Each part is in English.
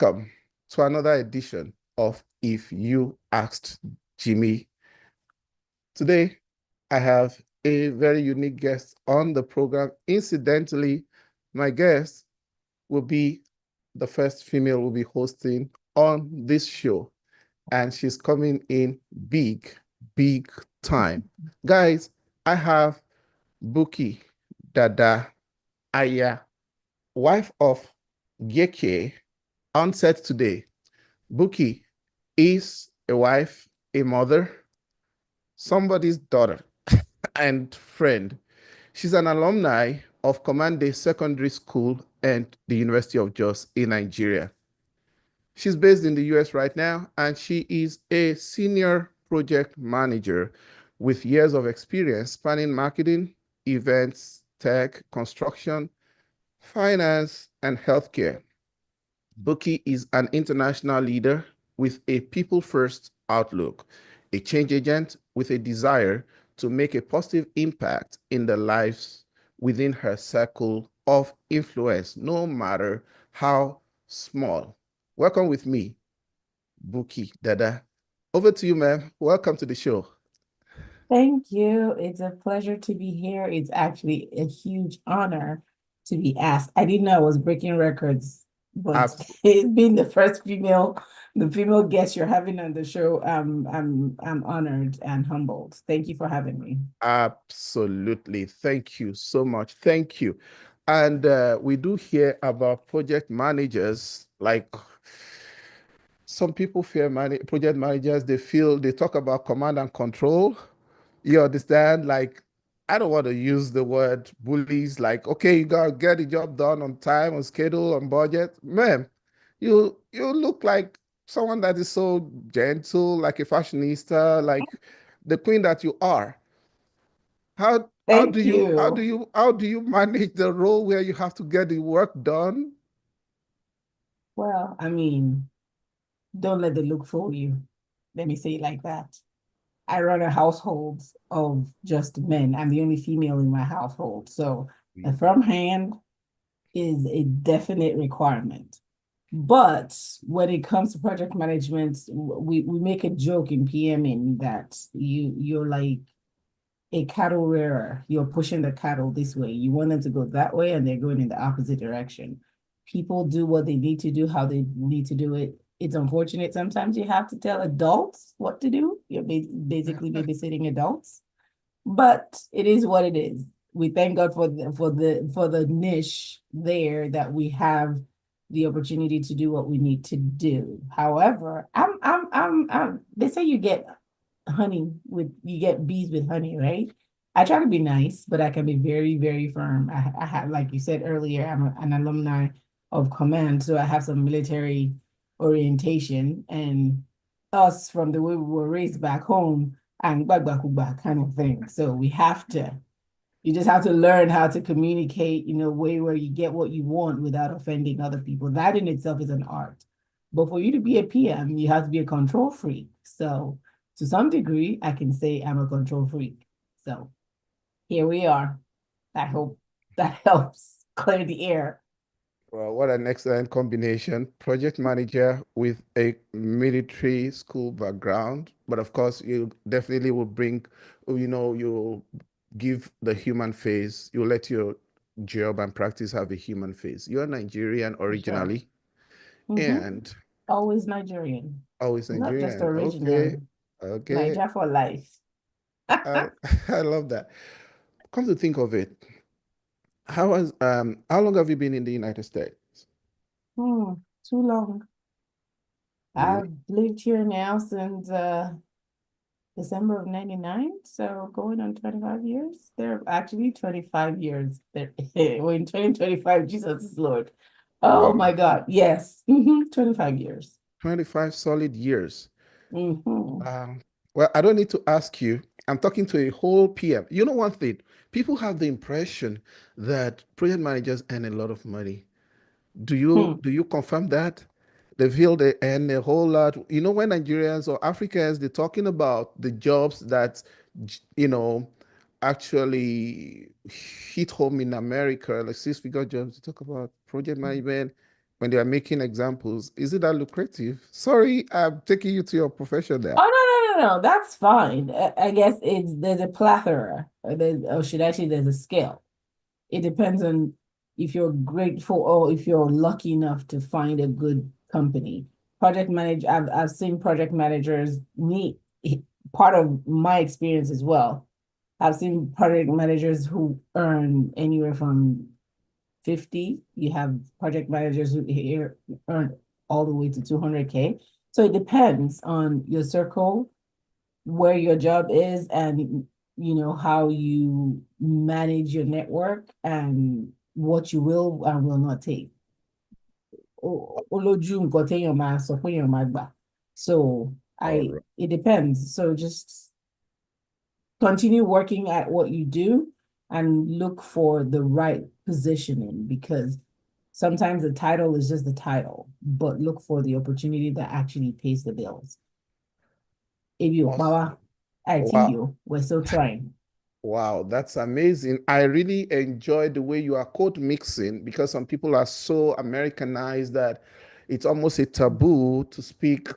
Welcome to another edition of If You Asked Jimmy. Today, I have a very unique guest on the program. Incidentally, my guest will be the first female we'll be hosting on this show, and she's coming in big, big time. Guys, I have Buki Dada Aya, wife of Geke, on set today. Buki is a wife, a mother, somebody's daughter, and friend. She's an alumni of Commande Secondary School and the University of Jos in Nigeria. She's based in the US right now, and she is a senior project manager with years of experience spanning marketing, events, tech, construction, finance, and healthcare. Buki is an international leader with a people-first outlook, a change agent with a desire to make a positive impact in the lives within her circle of influence, no matter how small. Welcome with me, Buki Dada. Over to you, ma'am. Welcome to the show. Thank you. It's a pleasure to be here. It's actually a huge honor to be asked. I didn't know I was breaking records, but Abs- being the female guest you're having on the show, I'm honored and humbled. Thank you for having me. Absolutely. Thank you so much. Thank you. And we do hear about project managers, like some people fear project managers. They talk about command and control. You understand? Like, I don't want to use the word bullies. Like, okay, you gotta get the job done on time, on schedule, on budget. Man, you look like someone that is so gentle, like a fashionista, like the queen that you are. Thank you. How do you manage the role where you have to get the work done? Well, I mean, don't let the look fool you. Let me say it like that. I run a household of just men. I'm the only female in my household. So a firm hand is a definite requirement. But when it comes to project management, we make a joke in PMing that you're like a cattle rearer. You're pushing the cattle this way. You want them to go that way, and they're going in the opposite direction. People do what they need to do, how they need to do it. It's unfortunate sometimes you have to tell adults what to do. You're basically babysitting adults, but it is what it is. We thank God for the niche there that we have the opportunity to do what we need to do. However, they say you get bees with honey, right? I try to be nice, but I can be very, very firm. I have, like you said earlier, an alumni of command, so I have some military orientation, and us from the way we were raised back home and back kind of thing. So you just have to learn how to communicate in a way where you get what you want without offending other people. That in itself is an art. But for you to be a PM, you have to be a control freak. So to some degree, I can say I'm a control freak. So here we are. I hope that helps clear the air. Well, what an excellent combination. Project manager with a military school background. But of course, you definitely will bring, you'll give the human face. You'll let your job and practice have a human face. You're Nigerian For sure. originally Mm-hmm. and Always Nigerian, always not just Nigerian. Okay. originally. Okay. Niger for life. I, I love that. Come to think of it, how long have you been in the United States? Too long. Really? I've lived here now since December of 99, so going on 25 years. They're actually 25 years. We're in 2025, Jesus is Lord. Oh my Wow. God. Yes. 25 years. 25 solid years. Hmm. Um, well, I don't need to ask you. I'm talking to a whole PM. You know one thing, people have the impression that project managers earn a lot of money. Do you confirm that? They feel they earn a whole lot. You know, when Nigerians or Africans, they're talking about the jobs that, you know, actually hit home in America, like six-figure jobs. They talk about project management. when they are making examples, is it that lucrative? Sorry, I'm taking you to your profession there. Oh, no, no, no, no. That's fine. I guess there's a plethora. Or should I say there's a scale. It depends on if you're grateful or if you're lucky enough to find a good company. I've seen project managers need part of my experience as well. I've seen project managers who earn anywhere from 50. You have project managers who here earn all the way to 200K. So it depends on your circle, where your job is, and how you manage your network and what you will and will not take. Olójú nǹkan téèyàn máa sọ pé èèyàn máa gbà. So All right. it depends. So just continue working at what you do and look for the right positioning, because sometimes the title is just the title, but look for the opportunity that actually pays the bills. If you, Awesome. Baba, I tell Wow. you, we're still trying. Wow, that's amazing. I really enjoy the way you are code mixing because some people are so Americanized that it's almost a taboo to speak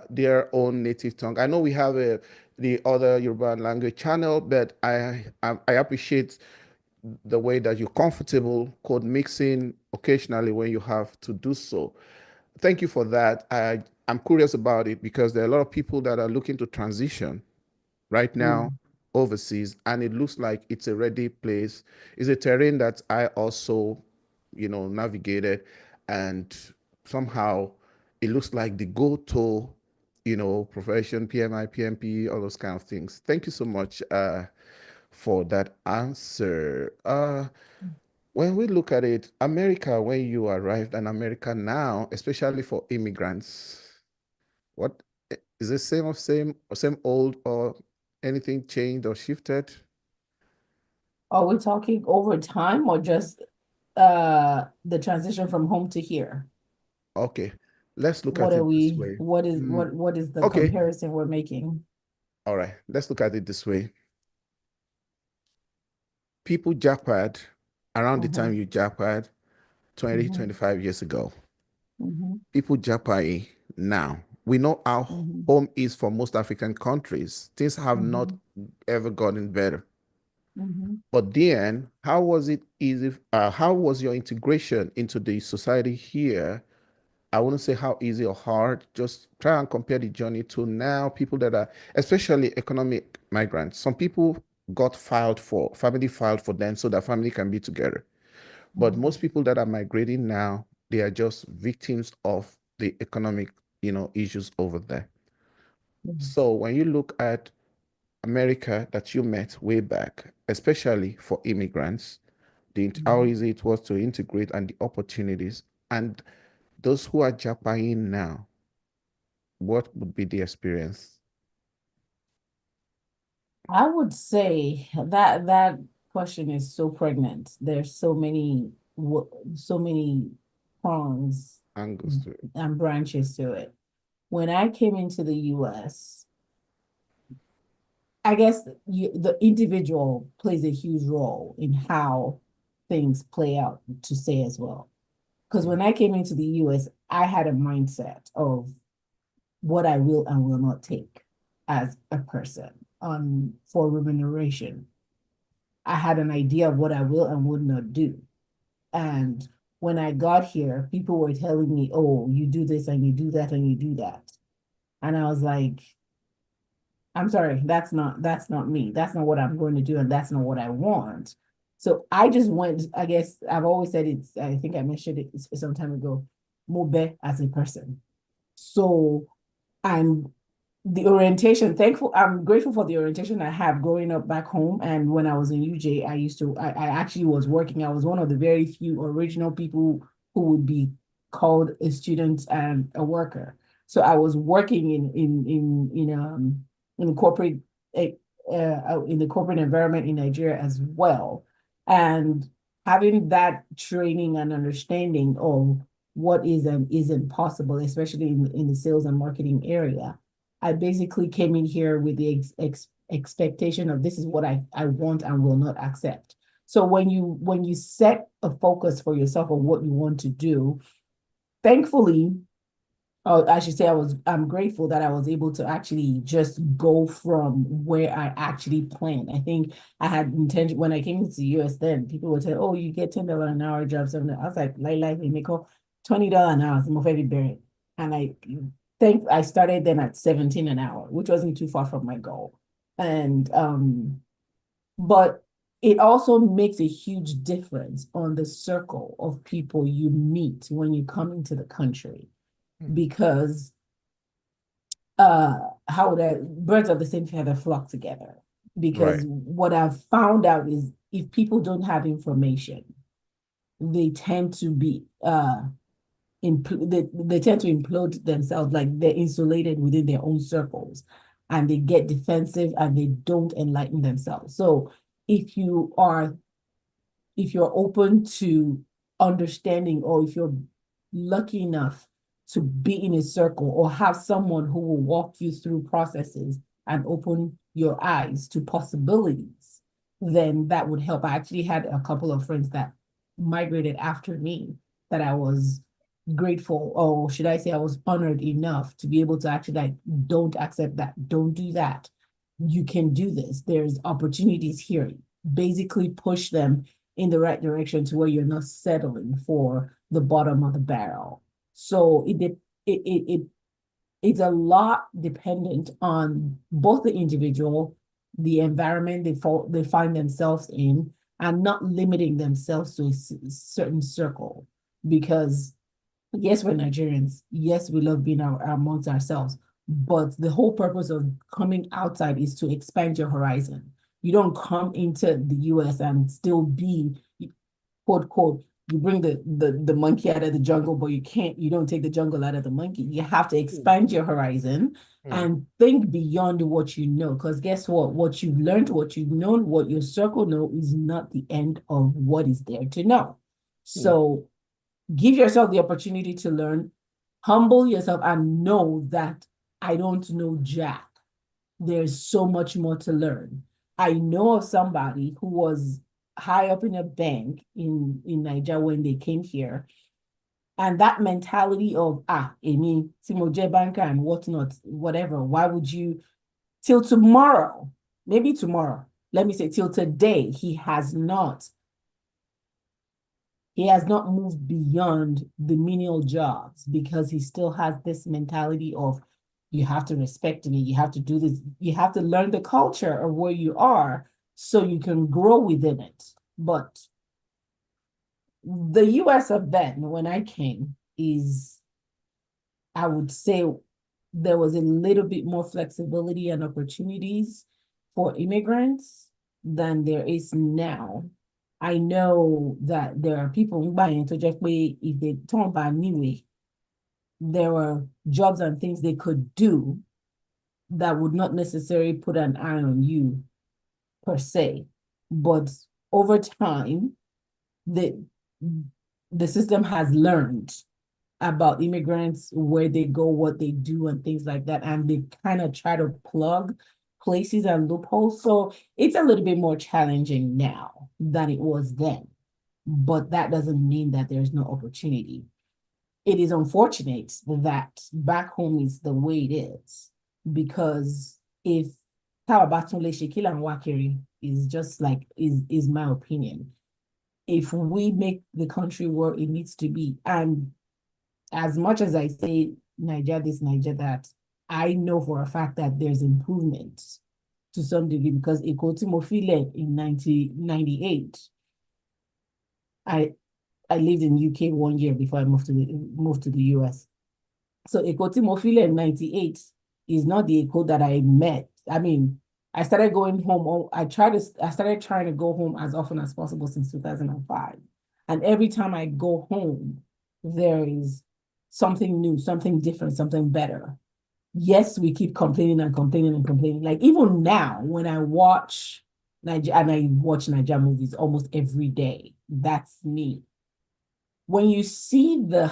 their own native tongue. I know we have the other Yoruba language channel, but I appreciate the way that you're comfortable code mixing occasionally when you have to do so. Thank you for that. I'm curious about it because there are a lot of people that are looking to transition right now Mm. overseas, and it looks like it's a ready place. It's a terrain that I also, navigated, and somehow it looks like the go-to, profession, PMI, PMP, all those kind of things. Thank you so much for that answer. When we look at it, America, when you arrived in America now, especially for immigrants, what is it same of same or same old or anything changed or shifted? Are we talking over time or just the transition from home to here? Okay, let's look What at are it this we, way. what is Mm, what is the okay, comparison we're making? all right, let's look at it this way. People japad around the Mm-hmm, time you japad 20, mm-hmm, 25 years ago. mm-hmm, People japa now. We know how mm-hmm, home is for most African countries. Things have not mm-hmm, ever gotten better. mm-hmm. But then, how was it easy? How was your integration into the society here? I wouldn't say how easy or hard. Just try and compare the journey to now. People that are, especially economic migrants. Some people got family filed for them so that family can be together. But Mm-hmm. most people that are migrating now, they are just victims of the economic, issues over there. So when you look at America that you met way back, especially for immigrants, how Mm-hmm. easy it was to integrate and the opportunities, and those who are Japan now, what would be the experience? I would say that question is so pregnant. There's so many prongs Angles to it. and branches to it. When I came into the US, I guess the individual plays a huge role in how things play out, to say as well. Because when I came into the US, I had a mindset of what I will and will not take as a person for remuneration. I had an idea of what I will and would not do. And when I got here, people were telling me, oh, you do this and you do that and you do that. And I was like, I'm sorry, that's not me. That's not what I'm going to do, and that's not what I want. So I just went, I guess I've always said it's, I think I mentioned it some time ago, Mobe as a person. So I'm I'm grateful for the orientation I have growing up back home. And when I was in UJ, I actually was working. I was one of the very few original people who would be called a student and a worker. So I was working in corporate, in the corporate environment in Nigeria as well. And having that training and understanding of what is and isn't possible, especially in the sales and marketing area, I basically came in here with the expectation of this is what I want and will not accept. So when you set a focus for yourself on what you want to do, thankfully, oh, I should say I'm grateful that I was able to actually just go from where I actually planned. I think I had intention when I came to the US then, people would say, oh, you get $10 an hour job, something. I was like, we make $20 an hour, some of every buried. And I think I started then at 17 an hour, which wasn't too far from my goal. And but it also makes a huge difference on the circle of people you meet when you come into the country Mm. because how the birds of the same feather flock together. Because Right. what I've found out is if people don't have information, they tend to be they tend to implode themselves, like they're insulated within their own circles and they get defensive and they don't enlighten themselves. So if you are if you're open to understanding, or if you're lucky enough to be in a circle or have someone who will walk you through processes and open your eyes to possibilities, then that would help. I actually had a couple of friends that migrated after me that I was grateful, or should I say I was honored enough to be able to actually like, don't accept that, don't do that. You can do this. There's opportunities here. Basically push them in the right direction to where you're not settling for the bottom of the barrel. So it it's a lot dependent on both the individual, the environment they find themselves in, and not limiting themselves to a certain circle. Because yes, we're Nigerians. Yes, we love being amongst ourselves. But the whole purpose of coming outside is to expand your horizon. You don't come into the US and still be quote quote, you bring the monkey out of the jungle, but you don't take the jungle out of the monkey. You have to Mm. expand your horizon Mm. and think beyond what you know. Because guess what? What you've learned, what you've known, what your circle know is not the end of what is there to know. Mm. So give yourself the opportunity to learn, humble yourself, and know that I don't know Jack. There's so much more to learn. I know of somebody who was high up in a bank in Nigeria when they came here. And that mentality of, Amy, Timoje banker and whatnot, whatever, why would you, till tomorrow, maybe tomorrow, let me say till today, he has not moved beyond the menial jobs because he still has this mentality of you have to respect me, you have to do this, you have to learn the culture of where you are so you can grow within it. But the US of then, when I came, is I would say there was a little bit more flexibility and opportunities for immigrants than there is now. I know that there are people buying to just pay if they turn by anyway, there were jobs and things they could do that would not necessarily put an eye on you per se. But over time, the the system has learned about immigrants, where they go, what they do, and things like that. And they kind of try to plug places and loopholes. So it's a little bit more challenging now than it was then. But that doesn't mean that there's no opportunity. It is unfortunate that back home is the way it is. Because if Tawabatule Shekila and Wakiri is just like is my opinion. If we make the country where it needs to be, and as much as I say Niger this, Niger that, I know for a fact that there's improvement to some degree because Ikotimofile in 1998, I I lived in UK 1 year before I moved to the US. So Ikotimofile in 98 is not the Eko that I met. I mean, I started going home. I started trying to go home as often as possible since 2005. And every time I go home, there is something new, something different, something better. Yes, we keep complaining and complaining and complaining. Like even now, when I watch Niger and I watch Niger movies almost every day, that's me. When you see the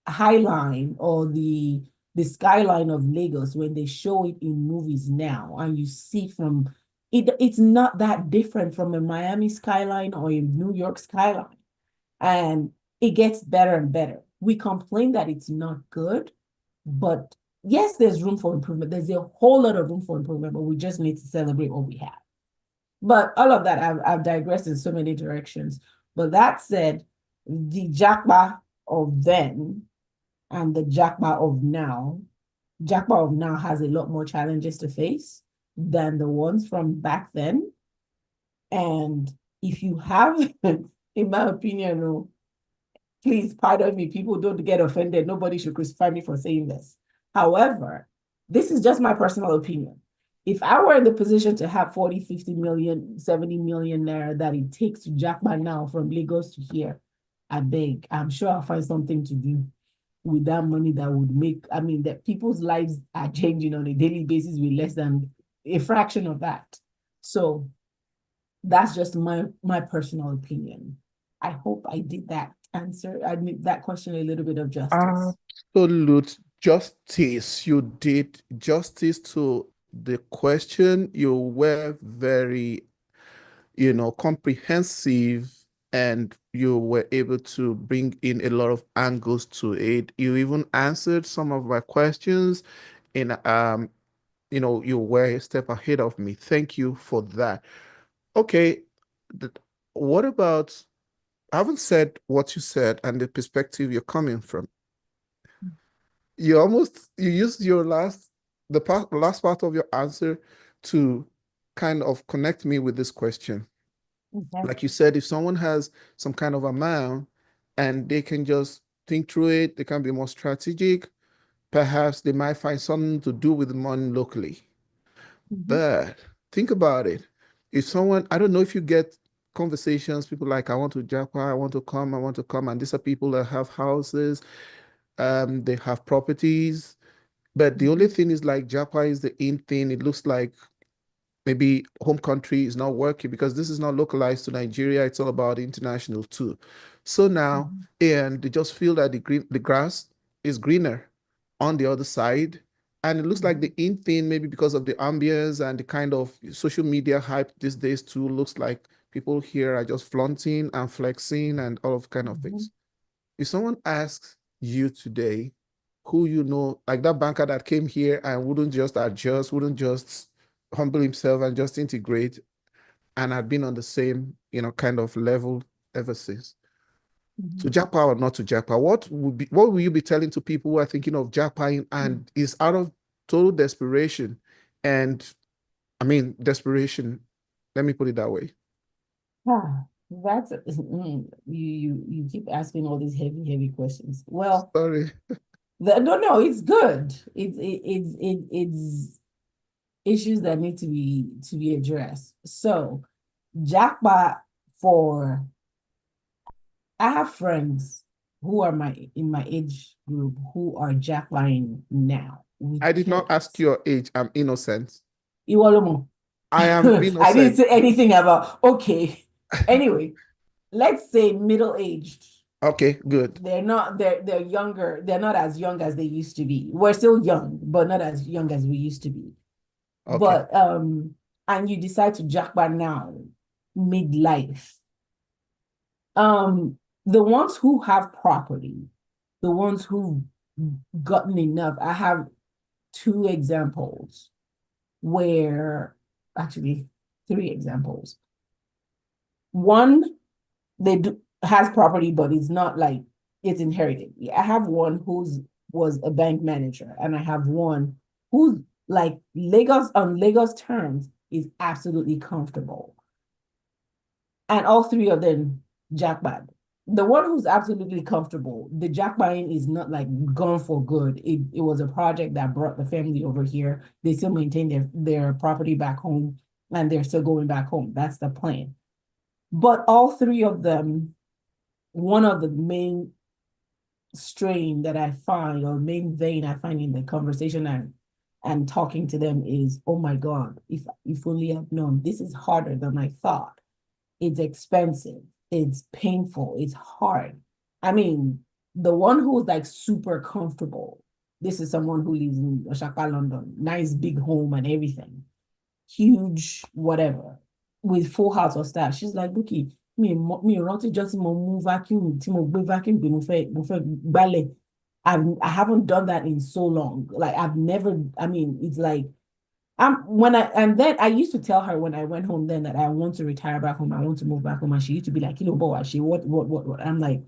high line or the skyline of Lagos when they show it in movies now, and you see from it's not that different from a Miami skyline or a New York skyline. And it gets better and better. we complain that it's not good, but yes, there's room for improvement. There's a whole lot of room for improvement, but we just need to celebrate what we have. But all of that, I've digressed in so many directions. But that said, the japa of then and the japa of now has a lot more challenges to face than the ones from back then. And if you have, in my opinion, oh, please pardon me, people don't get offended. Nobody should crucify me for saying this. However, this is just my personal opinion. If I were in the position to have 40, 50 million, 70 million naira that it takes to jackpot now from Lagos to here, I beg, I'm sure I'll find something to do with that money that would make, I mean, that people's lives are changing on a daily basis with less than a fraction of that. So that's just my personal opinion. I hope I did that answer. I made that question a little bit of justice. Absolute justice. You did justice to the question. You were very, comprehensive, and you were able to bring in a lot of angles to it. You even answered some of my questions in you were a step ahead of me. Thank you for that. Okay, th- what about, I haven't said what you said and the perspective you're coming from. You used your last part of your answer to kind of connect me with this question. Okay. Like you said, if someone has some kind of amount and they can just think through it, they can be more strategic, perhaps they might find something to do with the money locally. Mhm, But think about it. If someone, I don't know if you get conversations, people like, I want to japa, I want to come. And these are people that have houses, they have properties. But the only mhm, thing is like japa is the in thing. It looks like maybe home country is not working because this is not localized to Nigeria. It's all about international too. So now, mhm, and they just feel that the grass is greener on the other side. And it looks like mhm, the in thing, maybe because of the ambience and the kind of social media hype these days too, looks like people here are just flaunting and flexing and all of kind of mhm, things. If someone asks you today, who you know, like that banker that came here and wouldn't just adjust, wouldn't just humble himself and just integrate, and had been on the same, kind of level ever since. To mhm, japa or not to japa, what will you be telling to people who are thinking of japaing mhm. and is out of total desperation? And I mean desperation, let me put it that way. That's you keep asking all these heavy questions. Well, Sorry. no, it's good. It's issues that need to be addressed. So jackpot for I have friends who are in my age group who are jackpotting now with I did not ask kids. your age. I'm innocent. Iwolomo. I am I didn't innocent. say anything about okay. Anyway, let's say middle-aged. Okay, good. They're younger, they're not as young as they used to be. We're still young, but not as young as we used to be. Okay. But and you decide to jackpot now, midlife. The ones who have property, the ones who've gotten enough. I have two examples where actually three examples. One, they do has property, but it's not like it's inherited. I have one who's was a bank manager, and I have one who's like Lagos on Lagos terms is absolutely comfortable. And all three of them jackpot. The one who's absolutely comfortable, the jackpotting is not like gone for good. It was a project that brought the family over here. They still maintain their property back home and they're still going back home. That's the plan. But all three of them, one of the main strain that I find or main vein I find in the conversation and talking to them is, oh my God, if only I've known, this is harder than I thought. It's expensive, it's painful, it's hard. I mean, the one who's like super comfortable, this is someone who lives in Osaka, London, nice big home and everything, huge, whatever, with full house of staff. She's like, Looky, mi ò rántí just mo mú vacuum tí mo gbé vacuum pé mo fẹ́ gbálẹ̀. I haven't done that in so long. Like I've never, I mean, it's like and then I used to tell her when I went home then that I want to retire back home, I want to move back home. And she used to be like, you know, but she what? I'm like,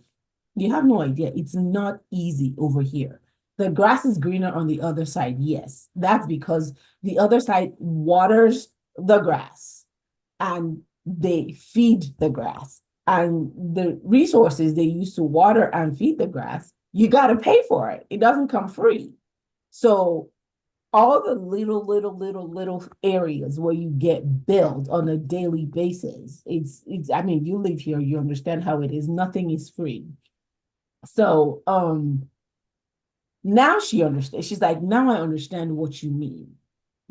you have no idea. It's not easy over here. The grass is greener on the other side. Yes, that's because the other side waters the grass and they feed the grass. And the resources they use to water and feed the grass, you got to pay for it. It doesn't come free. So all the little areas where you get billed on a daily basis, it's I mean, you live here, you understand how it is. Nothing is free. So now she understands. She's like, now I understand what you mean.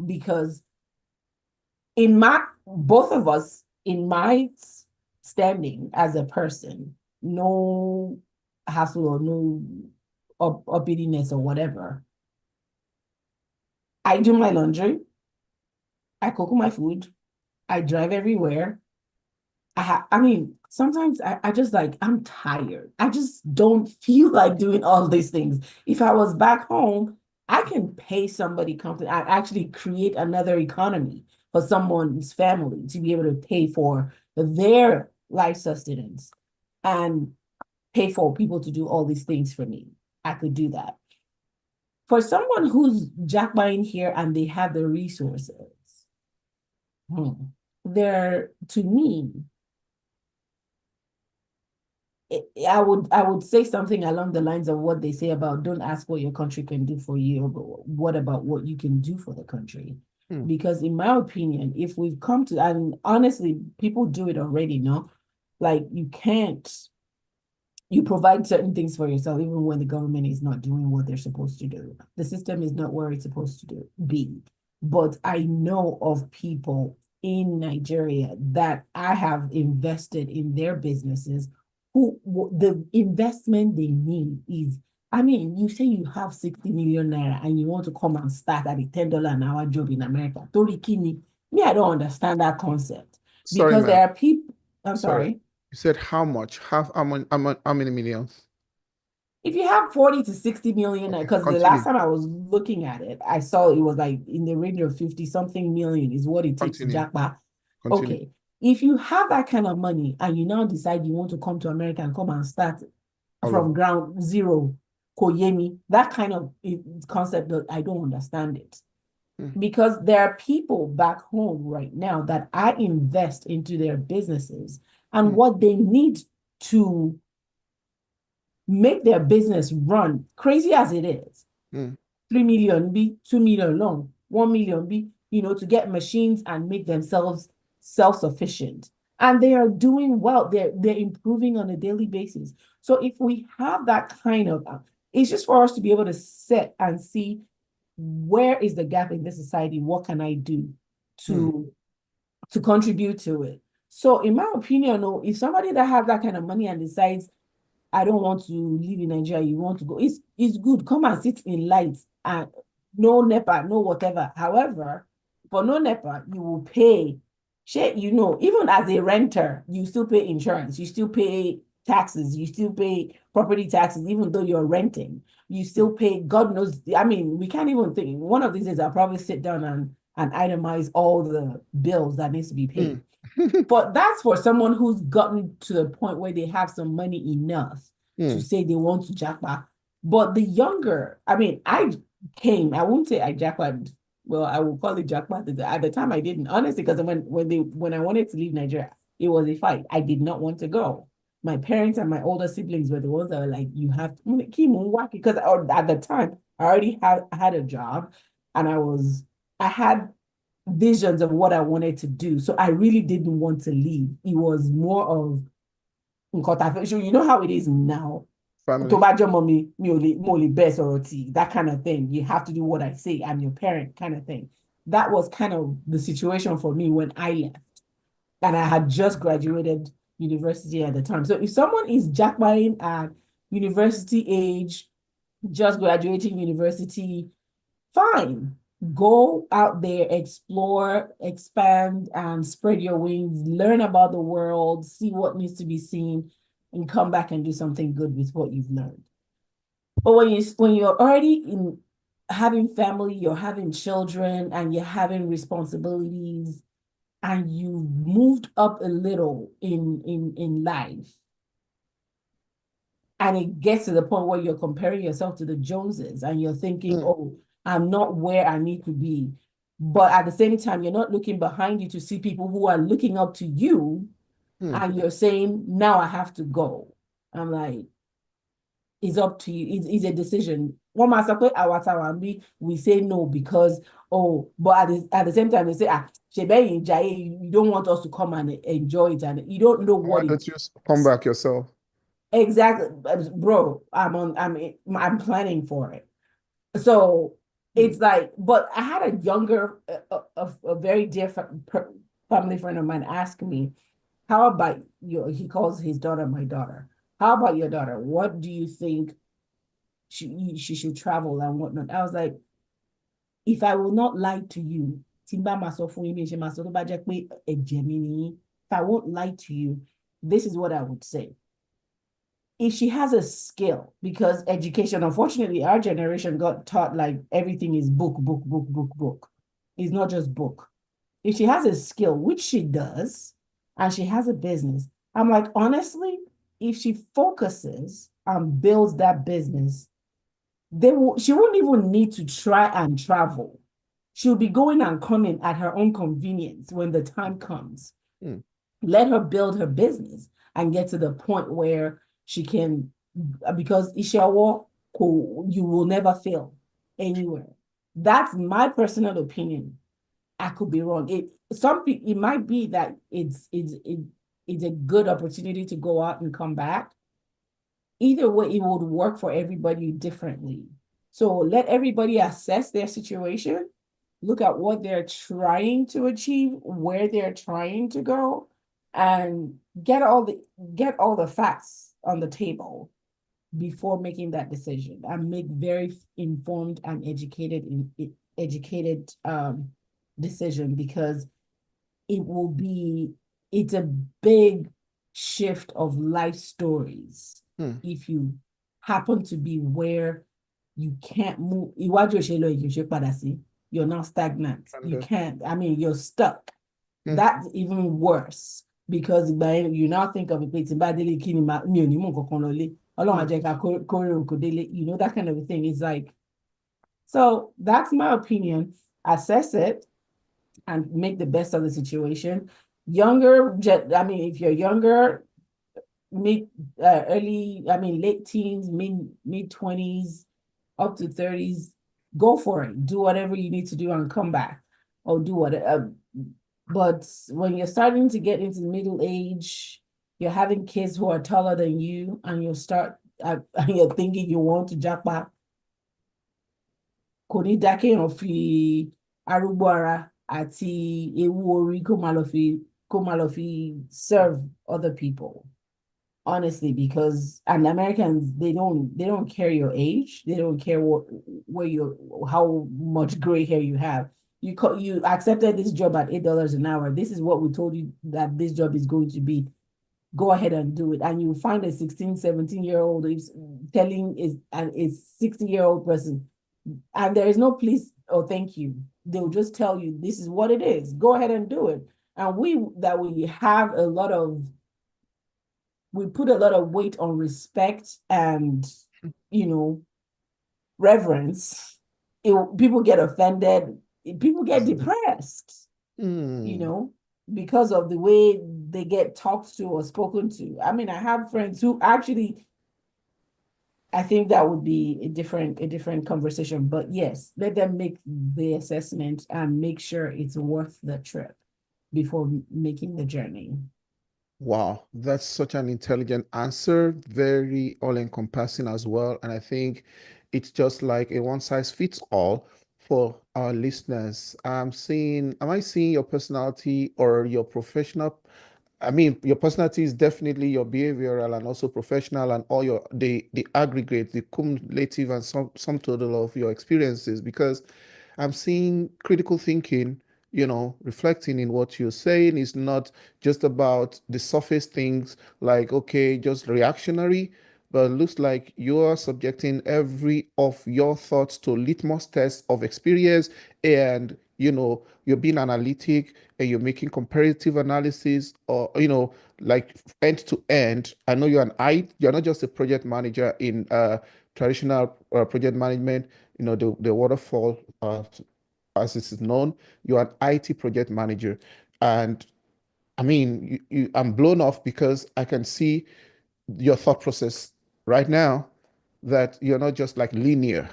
Because in my both of us, in my standing as a person, no hassle or no uppityness or whatever. I do my laundry, I cook my food, I drive everywhere. I mean, sometimes I just like, I'm tired. I just don't feel like doing all these things. If I was back home, I can pay somebody company. I actually create another economy for someone's family to be able to pay for their life sustenance and pay for people to do all these things for me. I could do that. For someone who's jackbuying here and they have the resources, they're to me, I would say something along the lines of what they say about don't ask what your country can do for you, but what about what you can do for the country? Hmm. Because in my opinion, if we've come to, and honestly, people do it already, no? Like you provide certain things for yourself, even when the government is not doing what they're supposed to do. The system is not where it's supposed to be. But I know of people in Nigeria that I have invested in their businesses who the investment they need is, I mean, you say you have 60 million naira and you want to come and start at a $10 an hour job in America. Tori Kini, me, I don't understand that concept Sorry, because ma'am. there are people, I'm Sorry. sorry. You said how much? How many millions? If you have 40 to 60 million, Okay, because the last continue. time I was looking at it, I saw it was like in the range of 50 something million is what it takes to Continue. jackpot. Continue. Okay. If you have that kind of money and you now decide you want to come to America and come and start All from over. ground zero, Koyemi, that kind of concept, that I don't understand it. Hmm. Because there are people back home right now that I invest into their businesses and Hmm. what they need to make their business run, crazy as it is. Hmm. 3 million be 2 million long, 1 million be, to get machines and make themselves self-sufficient. And they are doing well. They're improving on a daily basis. So if we have that kind of, it's just for us to be able to sit and see where is the gap in this society? What can I do Hmm. to to contribute to it? So in my opinion, if somebody that has that kind of money and decides I don't want to live in Nigeria, you want to go. It's good. Come and sit in light and no NEPA, no whatever. However, for no NEPA, you will pay. Shit, even as a renter, you still pay insurance, you still pay taxes, you still pay property taxes, even though you're renting. You Hmm. still pay, God knows. I mean, we can't even think. One of these days, I'll probably sit down and itemize all the bills that needs to be Hmm. paid. But that's for someone who's gotten to the point where they have some money enough to Hmm. say they want to jackpot. But the younger, I mean, I won't say I jackpot. Well, I will call it jackpot. At the time I didn't, honestly, because when I wanted to leave Nigeria, it was a fight. I did not want to go. My parents and my older siblings were the ones that were like, you have to keep on working. Because at the time I already had a job and I had visions of what I wanted to do. So I really didn't want to leave. It was more of you know how it is now. Family. Tobajo mommy, moli best or tea, that kind of thing. You have to do what I say. I'm your parent, kind of thing. That was kind of the situation for me when I left. And I had just graduated university at the time. So if someone is jackbuying at university age, just graduating university, fine. Go out there, explore, expand, and spread your wings, learn about the world, see what needs to be seen, and come back and do something good with what you've learned. But when you're already in having family, you're having children, and you're having responsibilities, and you moved up a little in life, and it gets to the point where you're comparing yourself to the Joneses, and you're thinking, mm, oh, I'm not where I need to be. But at the same time, you're not looking behind you to see people who are looking up to you, mm. and you're saying, now I have to go. I'm like, it's up to you. It's a decision. One master we say no because, oh, but at the same time, they say, ah, you don't want us to come and enjoy it, and you don't know Why what it don't you come back yourself? exactly, bro. I'm planning for it. So Mm, it's like, but I had a younger, a very dear family friend of mine ask me, how about you? He calls his daughter my daughter. How about your daughter? What do you think she should travel and whatnot? I was like, if I will not lie to you, Timba if I won't lie to you, this is what I would say. If she has a skill, because education, unfortunately, our generation got taught like everything is book, book, book, book, book. It's not just book. If she has a skill, which she does, and she has a business, I'm like, honestly, if she focuses and builds that business, she won't even need to try and travel. She'll be going and coming at her own convenience when the time comes. mm. Let her build her business and get to the point where she can, because Ishawo, you will never fail anywhere. That's my personal opinion. I could be wrong. It might be that it's a good opportunity to go out and come back. Either way, it would work for everybody differently. So let everybody assess their situation, look at what they're trying to achieve, where they're trying to go, and get all the facts on the table before making that decision, and make very informed and educated decision, because it will be it's a big shift of life stories Hmm. if you happen to be where you can't move. You're not stagnant. And You can't, I mean, you're stuck. hmm, That's even worse, because you now think of it, hmm. you know, that kind of a thing. Is like, so that's my opinion. Assess it and make the best of the situation. I mean, if you're younger, mid, I mean, late teens, mid 20s, up to 30s, go for it. Do whatever you need to do and come back, or do whatever. But when you're starting to get into middle age, you're having kids who are taller than you, and and you're thinking you want to japa, kò ní dá kéèyàn fi arúgbó ara àti ewu orí kó máa lọ fi serve other people. Honestly, because and Americans, they don't care your age, they don't care where you how much gray hair you have. You accepted this job at $8 an hour. This is what we told you that this job is going to be. Go ahead and do it. And you find a 16, 17-year-old is telling is and a 60-year-old person, and there is no please or thank you. They'll just tell you this is what it is. Go ahead and do it. And we put a lot of weight on respect and, you know, reverence. People get offended, people get Easily. depressed, you Hmm. know, because of the way they get talked to or spoken to. I mean, I have friends who actually, I think that would be a different conversation. But yes, let them make the assessment and make sure it's worth the trip before making the journey. Wow, that's such an intelligent answer, very all-encompassing as well. And I think it's just like a one size fits all for our listeners. Am I seeing your personality or your professional? I mean, your personality is definitely your behavioral and also professional and all the aggregate, the cumulative and some total of your experiences. Because I'm seeing critical thinking, reflecting in what you're saying is not just about the surface things like, okay, just reactionary, but it looks like you're subjecting every of your thoughts to litmus tests of experience, and you're being analytic, and you're making comparative analysis, or like end to end. I know you're not just a project manager in traditional project management, the waterfall, as it is known. You're an IT project manager. And I mean, I'm blown off because I can see your thought process right now, that you're not just like linear.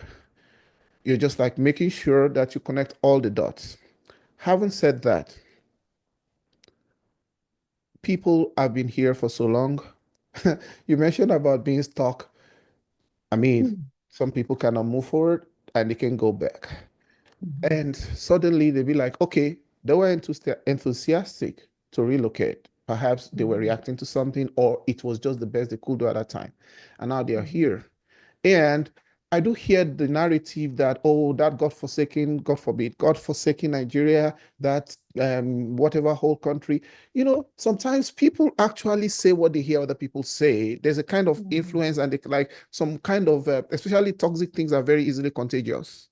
You're just like making sure that you connect all the dots. Having said that, people have been here for so long. You mentioned about being stuck. I mean, Mhm. some people cannot move forward and they can go back. Mhm. And suddenly they'd be like, okay, they were enthusiastic to relocate. Perhaps they were Mhm. reacting to something, or it was just the best they could do at that time. And now they are Mhm. here. And I do hear the narrative that, oh, that God-forsaken, God forbid, God-forsaken Nigeria, that whatever whole country. Sometimes people actually say what they hear other people say. There's a kind of Mhm. influence, and they, like some kind of, especially toxic things are very easily contagious.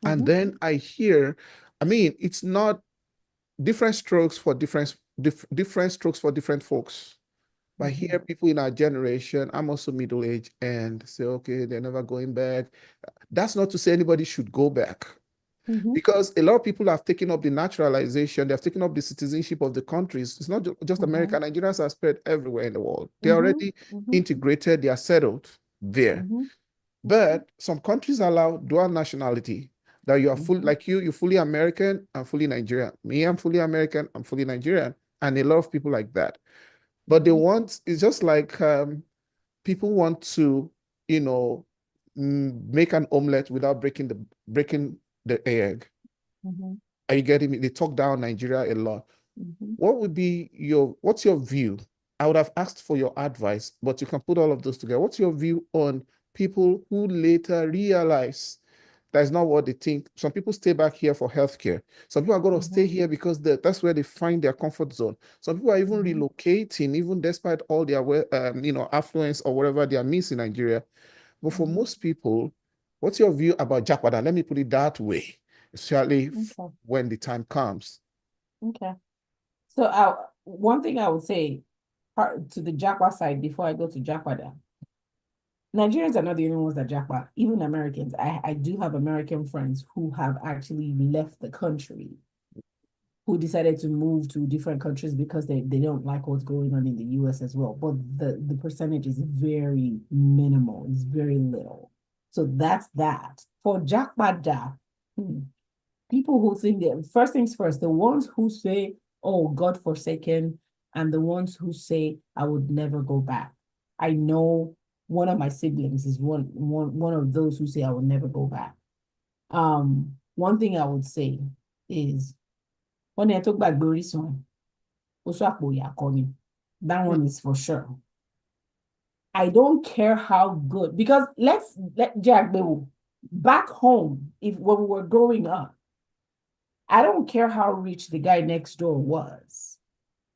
And Mhm. then I hear, I mean, it's not different strokes for different strokes for different folks. But I hear Mhm. people in our generation, I'm also middle aged, and say, okay, they're never going back. That's not to say anybody should go back, Mhm. because a lot of people have taken up the naturalization, they've taken up the citizenship of the countries. It's not just America. Mhm. Nigerians are spread everywhere in the world. They're Mhm. already Mhm. integrated, they are settled there. Mhm. But some countries allow dual nationality, that you are full, Mhm. like you're fully American and fully Nigerian. Me, I'm fully American, I'm fully Nigerian, and a lot of people like that. But they Mhm. want, it's just like people want to, you know, make an omelette without breaking the egg. Mhm. Are you getting me? They talk down Nigeria a lot. Mhm. What's your view? I would have asked for your advice, but you can put all of those together. What's your view on people who later realize that's not what they think? Some people stay back here for healthcare. Some people are going to stay Mhm. here because that's where they find their comfort zone. Some people are even Mhm. relocating, even despite all their affluence or whatever they are missing in Nigeria. But for Mhm. most people, what's your view about japa? Let me put it that way, especially Okay. when the time comes. Okay. So, one thing I would say to the Japa side before I go to Japada, Nigerians are not the only ones that Japa, even Americans. I do have American friends who have actually left the country, who decided to move to different countries because they don't like what's going on in the US as well. But the percentage is very minimal, it's very little. So that's that. For Jakpada, people who think that first things first, the ones who say, oh, God forsaken, and the ones who say, I would never go back. I know one of my siblings is one of those who say I will never go back. One thing I would say is when I talk about glory song, that one is for sure. I don't care how good, because let Jack back home, if when we were growing up, I don't care how rich the guy next door was.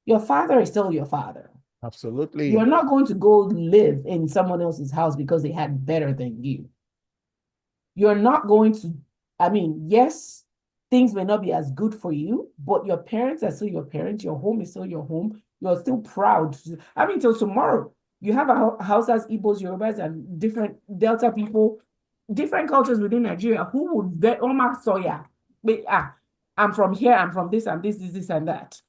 Your father is still your father. You're Absolutely. not going to go live in someone else's house because they had better than you. You're not going to, I mean, yes, things may not be as good for you, but your parents are still your parents. Your home is still your home. You're still proud. I mean, till tomorrow, you have a house as Igbos, Yorubas, and different Delta people, different cultures within Nigeria who would get Omar Soya. I'm from here, I'm from this, and this, and that.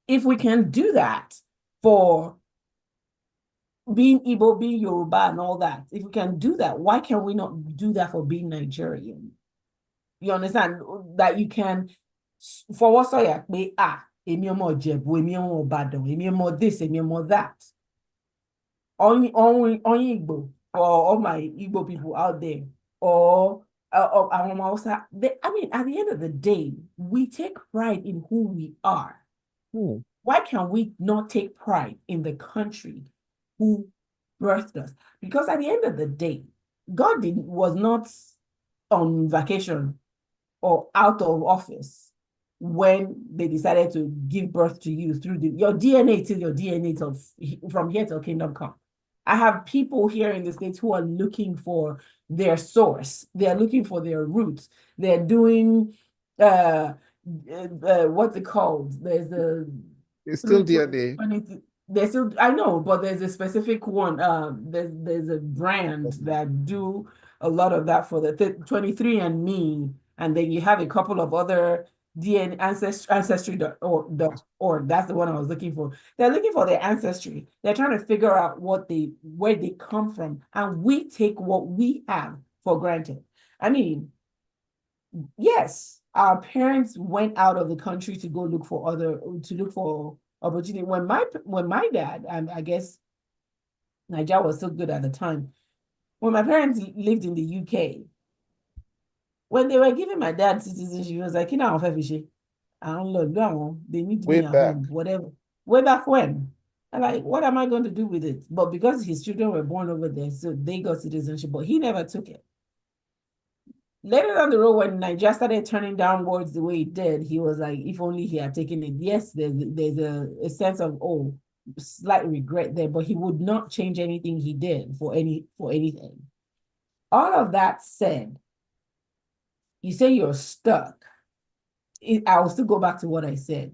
If we can do that for being Igbo, being Yoruba, and all that, if we can do that, why can we not do that for being Nigerian? You understand that you can fọwọ́ sọ̀yà pé èmi ọmọ Ìjẹ̀bú, èmi ọmọ Ìbàdàn, èmi ọmọ this, èmi ọmọ that. Only Igbo for all my Igbo people out there, or àwọn ọmọ Hausa. I mean, at the end of the day, we take pride in who we are. Hmm. Why can we not take pride in the country who birthed us? Because at the end of the day, was not on vacation or out of office when they decided to give birth to you through your DNA till your DNA till from here till kingdom come. I have people here in the States who are looking for their source. They're looking for their roots. They're doing what's it called? There's the It's still through DNA. 20, there's still, I know, but there's a specific one. There's a brand that do a lot of that for the 23 and Me, and then you have a couple of other DNA ancestry or that's the one I was looking for. They're looking for their ancestry. They're trying to figure out where they come from, and we take what we have for granted. I mean, yes, our parents went out of the country to go look for opportunity. When my dad, and I guess Nigeria was still good at the time. When my parents lived in the UK, when they were giving my dad citizenship, he was like, you know, I don't know, no, they need Way me at back. home, whatever. Way back when. And like, what am I going to do with it? But because his children were born over there, so they got citizenship, but he never took it. Later down the road, when Nigeria started turning downwards the way it did, he was like, if only he had taken it. Yes, there's a sense of slight regret there, but he would not change anything he did for anything. All of that said, you say you're stuck. I will still go back to what I said.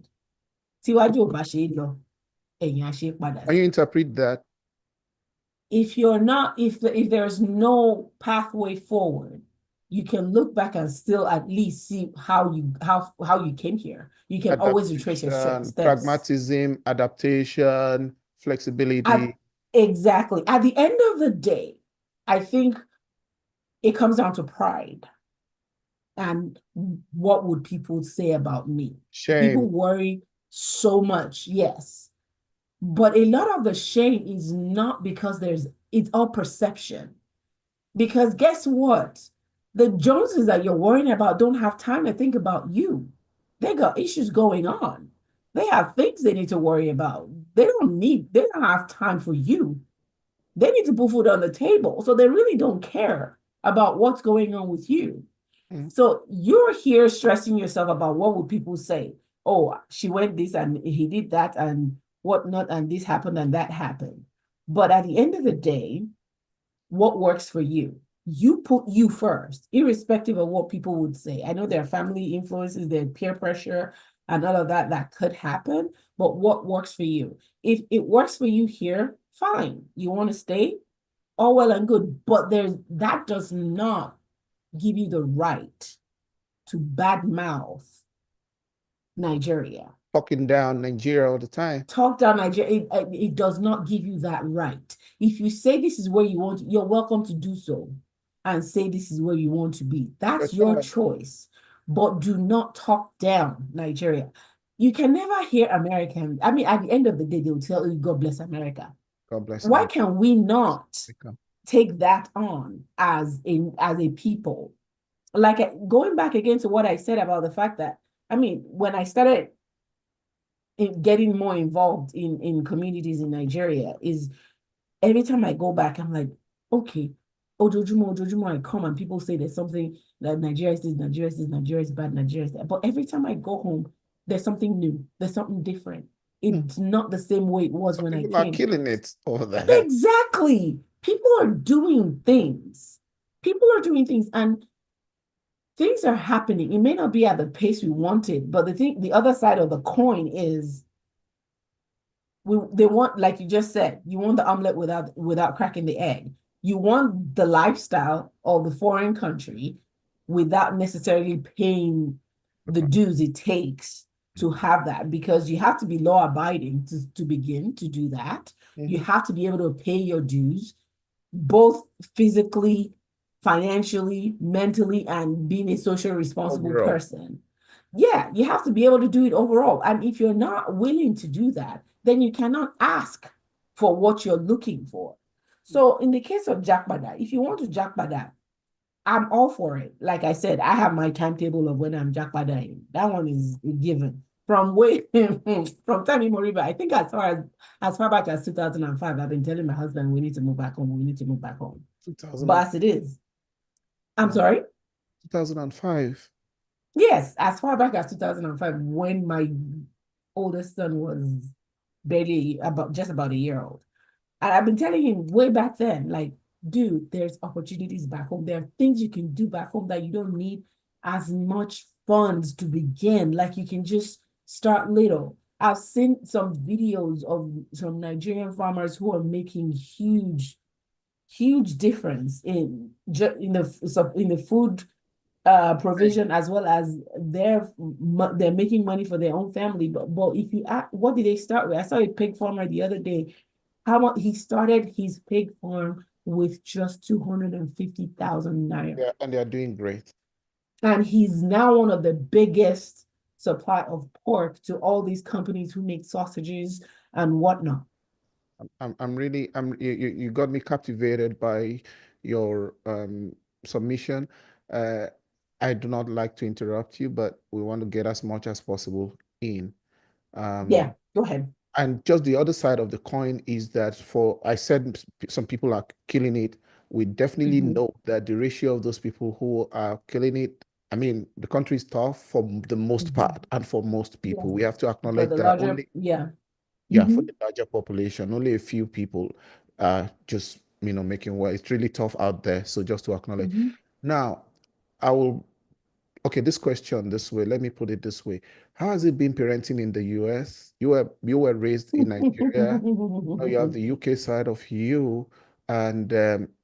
Tíwájú ò bá ṣe é lọ, ẹ̀yìn á ṣe é padà Can sí. you interpret that? If you're not, if there's no pathway forward, you can look back and still at least see how you came here. You can always retrace your Adaptation, steps. pragmatism, adaptation, At, flexibility. exactly. At the end of the day, I think it comes down to pride and what would people say about me? People Shame. worry so much, yes. But a lot of the shame is not because it's all perception. Because guess what? The Joneses that you're worrying about don't have time to think about you. They got issues going on. They have things they need to worry about. They don't have time for you. They need to put food on the table. So they really don't care about what's going on with you. Mm. So you're here stressing yourself about what would people say? Oh, she went this and he did that and whatnot, and this happened and that happened. But at the end of the day, what works for you? You put you first, irrespective of what people would say. I know there are family influences, there peer pressure, and all of that could happen. But what works for you? If it works for you here, fine. You want to stay, all well and good. But that does not give you the right to badmouth Nigeria. Talking down Nigeria all the time. Talk down Nigeria. It does not give you that right. If you say this is where you want, you're welcome to do so and say this is where you want to be. For That's your sure. choice. But do not talk down Nigeria. You can never hear American. I mean, at the end of the day, they will tell you, God bless America. God bless Why America. can we not take that on as a people? Like going back again to what I said about the fact that, I mean, when I started getting more involved in communities in Nigeria, is every time I go back, I'm like, okay, Ojojumo, I come and people say there's something that Nigeria is this, Nigeria is this, Nigeria is bad, Nigeria is that. But every time I go home, there's something new, there's something different. Hmm. It's not the same way it was But when I people are came. killing it over there. Exactly. People are doing things. People are doing things, and things are happening. It may not be at the pace we wanted, but the other side of the coin is they want, like you just said, you want the omelet without cracking the egg. You want the lifestyle of the foreign country without necessarily paying the dues it takes to have that, because you have to be law abiding to begin to do that. You Mhm. have to be able to pay your dues, both physically, financially, mentally, and being a social responsible Overall. person. Yeah, you have to be able to do it overall. And if you're not willing to do that, then you cannot ask for what you're looking for. So in the case of Jakbada, if you want to Jakbada, I'm all for it. Like I said, I have my timetable of when I'm Jakbadaing. That one is a given. From way from time immemorial, I think as far back as 2005, I've been telling my husband we need to move back home. We need to move back home. 2000, But as it is, I'm wow, sorry. 2005. Yes, as far back as 2005, when my oldest son was barely about just about a year old. And I've been telling him way back then, like, dude, there's opportunities back home. There are things you can do back home that you don't need as much funds to begin. Like you can just start little. I've seen some videos of some Nigerian farmers who are making huge difference in the food Right. provision, as well as they're making money for their own family. But if you ask, what did they start with? I saw a pig farmer the other day. How much he started his pig farm with just 250,000 naira. Yeah, and they are doing great. And he's now one of the biggest supply of pork to all these companies who make sausages and whatnot. I'm really you got me captivated by your submission. Uh, I do not like to interrupt you, but we want to get as much as possible in. Um, Yeah, go ahead. and just the other side of the coin is that for I said some people are killing it. We definitely Mhm. know that the ratio of those people who are killing it, I mean, the country is tough for the most Mhm. part, and for most Yeah. people, we have to For acknowledge the that larger, only, yeah. yeah, for Hmm. the larger population, only a few people are just, making well. It's really tough out there. So just to acknowledge. Hmm. Now, I will, okay, this question this way. Let me put it this way. How has it been parenting in the US? You were raised in Nigeria. Now you have the UK side of you. And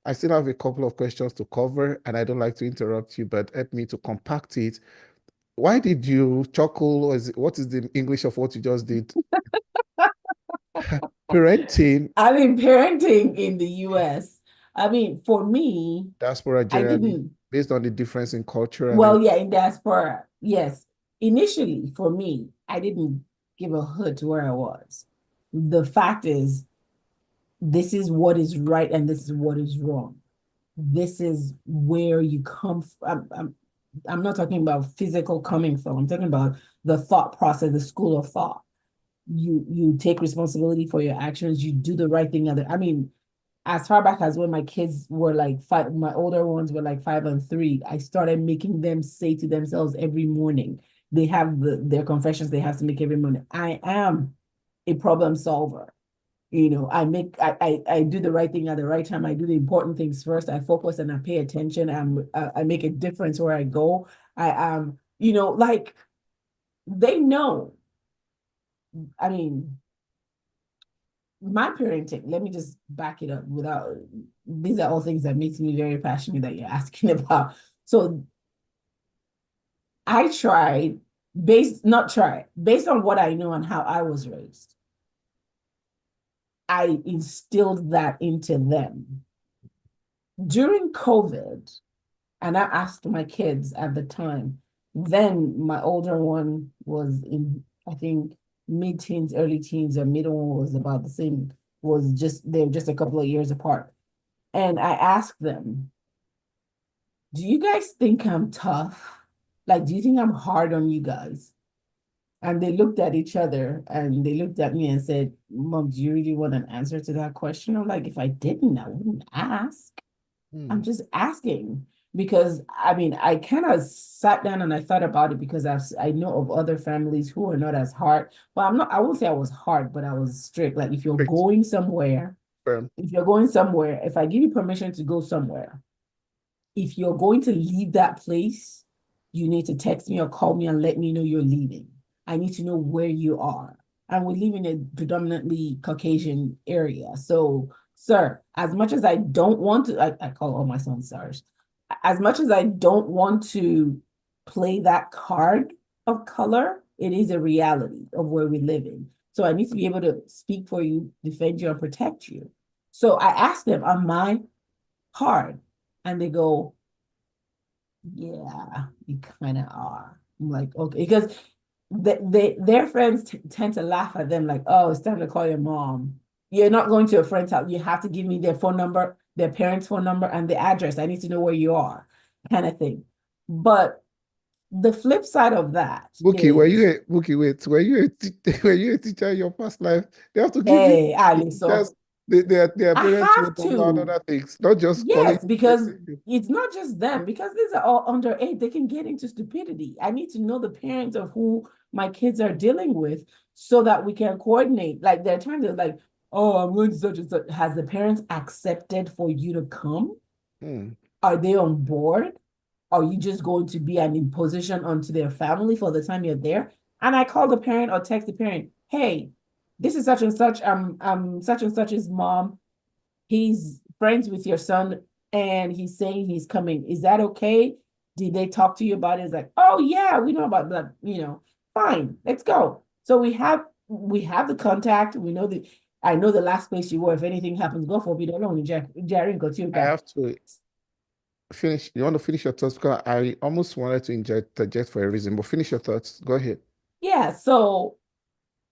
I still have a couple of questions to cover, and I don't like to interrupt you, but help me to compact it. Why did you chuckle? What is the English of what you just did? Parenting I mean, parenting in the US, I mean, for me, diaspora I generally, didn't, based on the difference in culture and well, yeah, in diaspora, yes. Initially, for me, I didn't give a hoot to where I was. The fact is, this is what is right and this is what is wrong. This is where you come from. I'm not talking about physical coming from. I'm talking about the thought process, the school of thought. You take responsibility for your actions. You do the right thing. I mean, as far back as when my kids were like five, my older ones were like 5 and 3. I started making them say to themselves every morning. They have their confessions they have to make every morning. I am a problem solver. I do the right thing at the right time. I do the important things first. I focus and I pay attention. I make a difference where I go. Like they know. I mean, my parenting, let me just back it up without, these are all things that makes me very passionate that you're asking about. So I tried, based on what I know and how I was raised, I instilled that into them during COVID. And I asked my kids at the time. Then my older one was in, I think, mid-teens, early teens, or middle one was about the same, they're just a couple of years apart. And I asked them, do you guys think I'm tough? Like, do you think I'm hard on you guys? And they looked at each other and they looked at me and said, Mom, do you really want an answer to that question? I'm like, if I didn't, I wouldn't ask. I'm hmm, just asking because I mean, I kind of sat down and I thought about it because I know of other families who are not as hard. Well, I won't say I was hard, but I was strict. Like strict, firm. if you're going somewhere, if I give you permission to go somewhere, if you're going to leave that place, you need to text me or call me and let me know you're leaving. I need to know where you are. And we live in a predominantly Caucasian area. So, sir, as much as I don't want to, I call all my sons sirs, as much as I don't want to play that card of color, it is a reality of where we live in. So I need to be able to speak for you, defend you, and protect you. So I asked them, am I hard? And they go, yeah, you kind of are. I'm like, okay, because their friends tend to laugh at them like, oh, it's time to call your mom. You're not going to a friend's house. You have to give me their phone number, their parents' phone number, and the address. I need to know where you are, kind of thing. But the flip side of that is, Wait, were you a teacher in your past life? They have to give you hey, Ali, teachers. so their I parents will have bombard to. other things, not just calling Yes, you. because it's not just them, because these are all underage. They can get into stupidity. I need to know the parents of who my kids are dealing with so that we can coordinate. Like they're trying to like, oh, I'm going to such and such. Has the parents accepted for you to come? Hmm. Are they on board? Are you just going to be an imposition onto their family for the time you're there? And I call the parent or text the parent, hey, this is such and such, such and such's mom. He's friends with your son and he's saying he's coming. Is that okay? Did they talk to you about it? It's like, oh yeah, we know about that, fine, let's go. So we have the contact. We know the I know the last place you were. If anything happens, go for it. Don't know Jerry got you I guy. have to finish. You want to finish your thoughts because I almost wanted to interject for a reason, but finish your thoughts. Go ahead. Yeah. So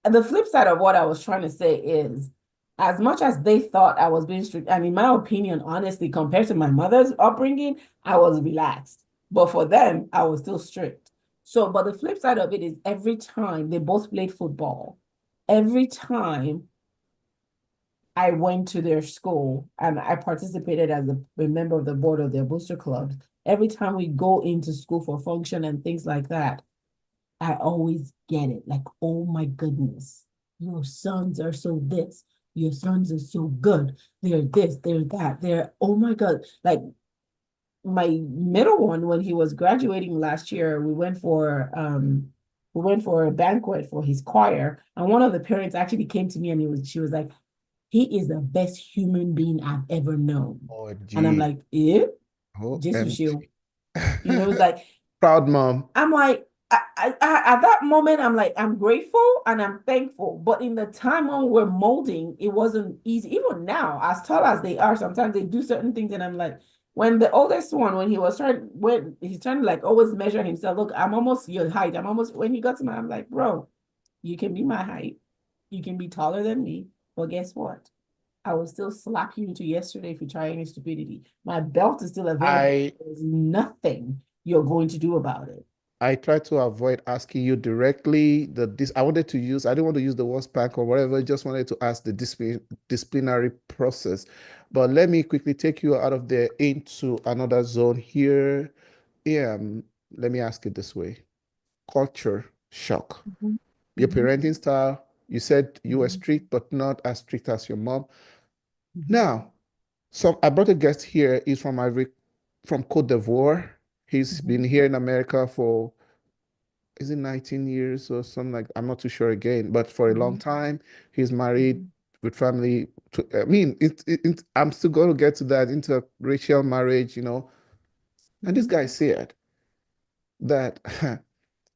the flip side of what I was trying to say is, as much as they thought I was being strict, and in my opinion, honestly, compared to my mother's upbringing, I was relaxed. But for them, I was still strict. So, but the flip side of it is every time they both played football, every time I went to their school and I participated as a member of the board of their booster clubs, every time we go into school for function and things like that, I always get it. Like, oh my goodness, your sons are so this, your sons are so good. They're this, they're that, they're, oh my God. Like my middle one, when he was graduating last year, we went for a banquet for his choir. And one of the parents actually came to me and she was like, he is the best human being I've ever known. Oh, And I'm gee. like, eh? Jesus OMG. shield. It's like Proud mom. I'm like, at that moment, I'm like, I'm grateful and I'm thankful. But in the time when we're molding, it wasn't easy. Even now, as tall as they are, sometimes they do certain things, and I'm like, when the oldest one, when he's trying to like always measure himself, look, I'm almost your height. I'm almost when he got to my, I'm like, bro, you can be my height, you can be taller than me, but guess what? I will still slap you into yesterday if you try any stupidity. My belt is still available. I There's nothing you're going to do about it. I try to avoid asking you directly this I wanted to use, I didn't want to use the word spank or whatever, just wanted to ask the disciplinary process. But let me quickly take you out of there into another zone here. Let me ask it this way. Culture shock. Mhm, Your mhm, parenting style, you said you were mhm, strict, but not as strict as your mom. mhm, Now, I brought a guest here. He's from Cote d'Ivoire. He's been mhm, here in America for is it 19 years or something like I'm not too sure again, but for a long mhm, time, he's married mhm, with family. I mean, I'm still going to get to that interracial marriage. And this mhm. guy said that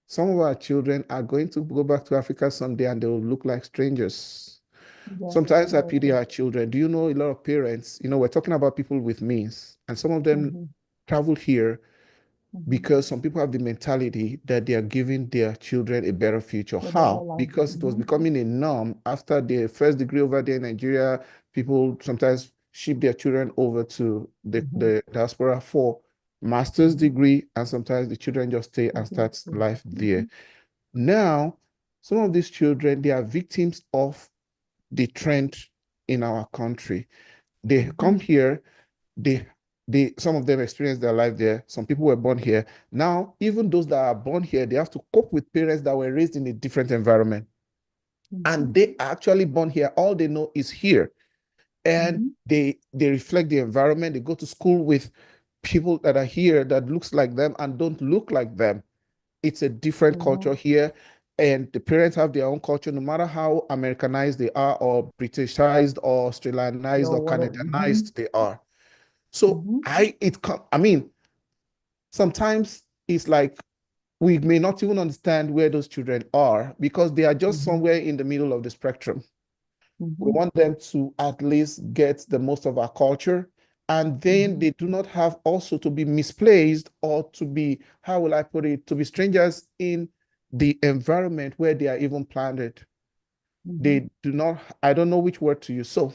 some of our children are going to go back to Africa someday and they will look like strangers. Yeah, Sometimes I yeah, pity our children. Do you know a lot of parents, we're talking about people with means, and some of them mhm, travel here mhm. because some people have the mentality that they are giving their children a better future. A better How? life. Because it was becoming a norm after the first degree over there in Nigeria. People sometimes ship their children over to the, Mhm, the diaspora for master's mhm. degree, and sometimes the children just stay and start Exactly. life there. Mhm, Now, some of these children, they are victims of the trend in our country. They mhm, come here, they some of them experience their life there. Some people were born here. Now, even those that are born here, they have to cope with parents that were raised in a different environment. And mhm, they are actually born here. All they know is here. And mhm, they reflect the environment. They go to school with people that are here that looks like them and don't look like them. It's a different culture mhm. here. And the parents have their own culture, no matter how Americanized they are, or Britishized, or Australianized, Or or whatever. Canadianized they are. So Mhm, I mean, sometimes it's like we may not even understand where those children are because they are just mhm, somewhere in the middle of the spectrum. We mhm, want them to at least get the most of our culture. And then mhm, they do not have also to be misplaced or to be, how will I put it, to be strangers in the environment where they are even planted. mhm. They do not, I don't know which word to use. So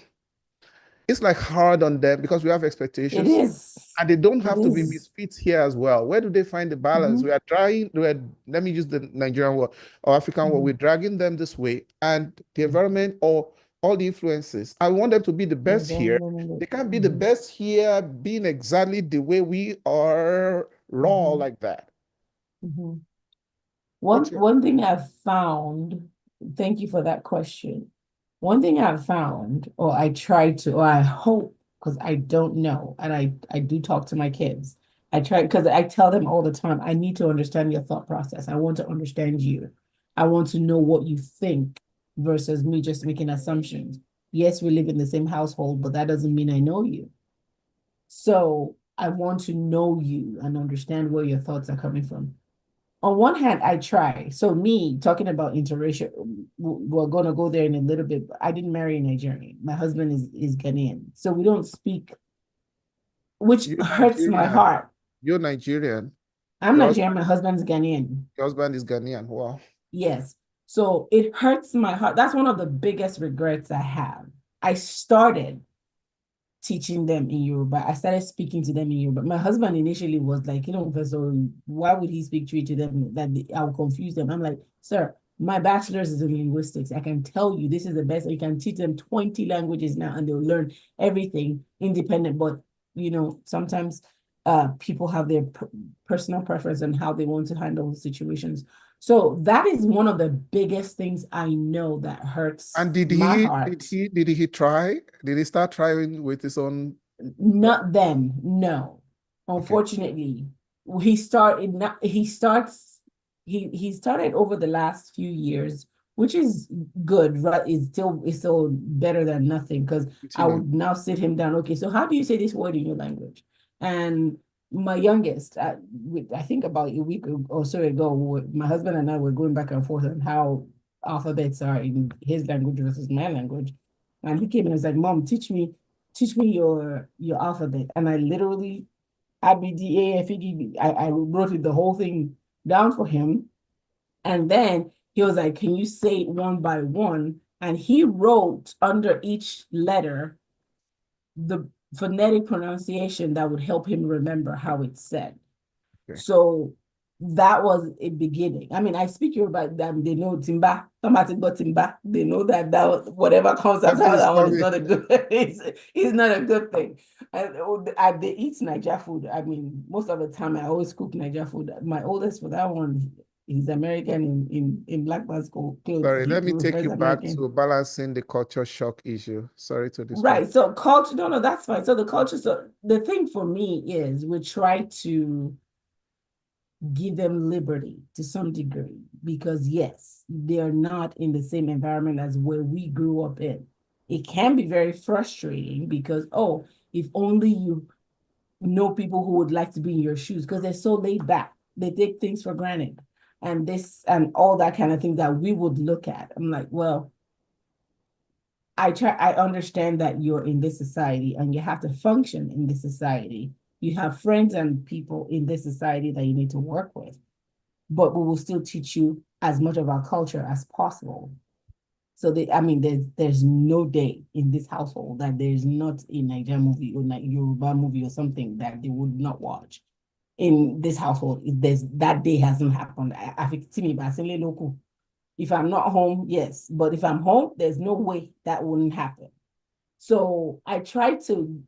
it's like hard on them because we have It expectations. is. And they don't It have to be is. misfits here as well. Where do they find the balance? Mhm, We are trying, let me use the Nigerian word or African word. We're mhm, dragging them this way, and the mhm, environment or all the influences. I want them to be the You're best very here. limited. They can't be the Mhm, best here, being exactly the way we are, raw mhm, like that. mhm. What's your One thing I've found, thank you for that question. One thing I've found, or I try to, or I hope, because I don't know, and I do talk to my kids. I try because I tell them all the time, I need to understand your thought process. I want to understand you. I want to know what you think versus me just making assumptions. Yes, we live in the same household, but that doesn't mean I know you. So I want to know you and understand where your thoughts are coming from. On one hand, I try. So me talking about interracial, we're gonna go there in a little bit. I didn't marry a Nigerian. My husband is Ghanaian, so we don't speak, which you hurts my Nigerian? heart. You're Nigerian. I'm Your Nigerian. husband, My husband's Ghanaian. your husband is Ghanaian. Wow. Yes. So it hurts my heart. That's one of the biggest regrets I have. I started teaching them in Yoruba. I started speaking to them in Yoruba. My husband initially was like, Professor, why would he speak to them that I'll confuse them? I'm like, sir, my bachelor's is in linguistics. I can tell you this is the best. You can teach them 20 languages now and they'll learn everything independent. But, sometimes people have their personal preference and how they want to handle situations. So that is one of the biggest things I know that hurts And my heart. did he try? Did he start trying with his own? Not then, no. Okay. Unfortunately, he started not he starts he started over the last few years, which is good, right? It's still better than nothing because I Continue. would now sit him down. Okay, so how do you say this word in your language? And my youngest, I think about a week or so ago, my husband and I were going back and forth on how alphabets are in his language versus my language. And he came and was like, Mom, teach me your alphabet. And I literally ABDAFED, I wrote it, the whole thing down for him. And then he was like, can you say it one by one? And he wrote under each letter the phonetic pronunciation that would help him remember how it's said. Okay. So that was a beginning. I mean, I speak Yoruba, they know Timba, somebody got Timba. They know that whatever comes after Something is that one is coming. not a good, it's not a good thing. And they eat Niger food. I mean, most of the time I always cook Niger food. My oldest for that one, he's American in black man's clothes. Sorry, He let me take prefers you back American. to balancing the culture shock issue. Sorry to disrupt. Right. So culture, no, no, that's fine. So the culture, so the thing for me is we try to give them liberty to some degree because yes, they're not in the same environment as where we grew up in. It can be very frustrating because, oh, if only you know people who would like to be in your shoes because they're so laid back, they take things for granted and this and all that kind of thing that we would look at. I'm like, well, I understand that you're in this society and you have to function in this society. You have friends and people in this society that you need to work with, but we will still teach you as much of our culture as possible. So I mean, there's no day in this household that there's not a Nigerian movie or Yoruba movie or something that they would not watch. In this household, there's that day hasn't happened. If I'm not home, yes, but if I'm home, there's no way that wouldn't happen. So I try to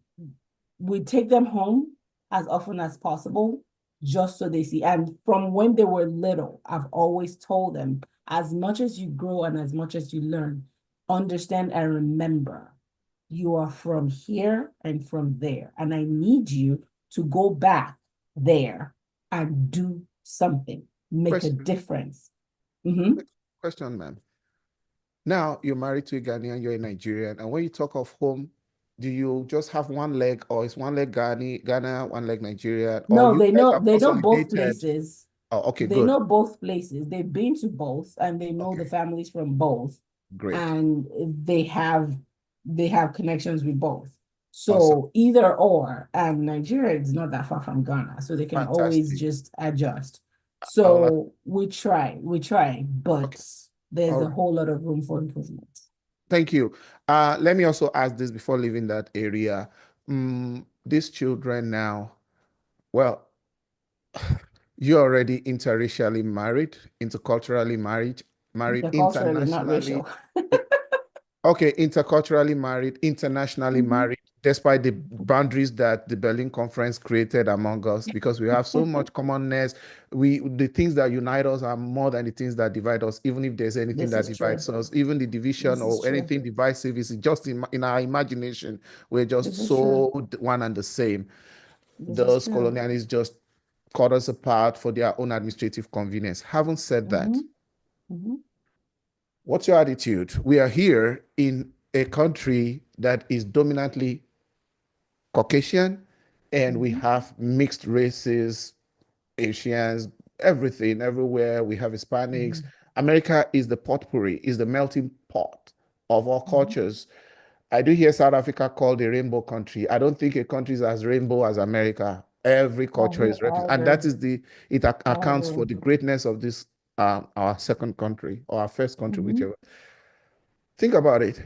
we take them home as often as possible, just so they see. And from when they were little, I've always told them, as much as you grow and as much as you learn, understand and remember, you are from here and from there. And I need you to go back there and do something, make a Question, difference. Mhm. question, ma'am. Now you're married to a Ghanaian, you're a Nigerian, and when you talk of home, do you just have one leg, or is one leg Ghana, one leg Nigeria, or No, you guys have they know both consolidated? places. Oh, okay, They good. know both places. They've been to both and they know the Okay, families from both. great. And they have connections with both. Awesome. So either or, and Nigeria is not that far from Ghana, so they can always Fantastic. just adjust. I'll, So we try, but okay. there's All a right. whole lot of room for improvement. Thank you. Let me also ask this before leaving that area. These children now, well, you're already interracially married, interculturally married, married Interculturally, not internationally. racial. Okay, interculturally married, internationally Mhm. married, despite the boundaries that the Berlin Conference created among us, because we have so much commonness. The things that unite us are more than the things that divide us, even if there's anything This that is true. divides us, even the division This is or true. anything divisive is just in our imagination. We're just This is true. so one and the same. This is Those true. colonialists just cut us apart for their own administrative convenience. Having said that, Hmm. Hmm. what's your attitude? We are here in a country that is dominantly Caucasian, and we Hmm. have mixed races, Asians, everything, everywhere. We have Hispanics. Hmm. America is the potpourri, is the melting pot of all Hmm. cultures. I do hear South Africa called a rainbow country. I don't think a country is as rainbow as America. Every culture is I represented, and agree. that is it I accounts for agree. the greatness of this our second country or our first country, Hmm. whichever. Think about it.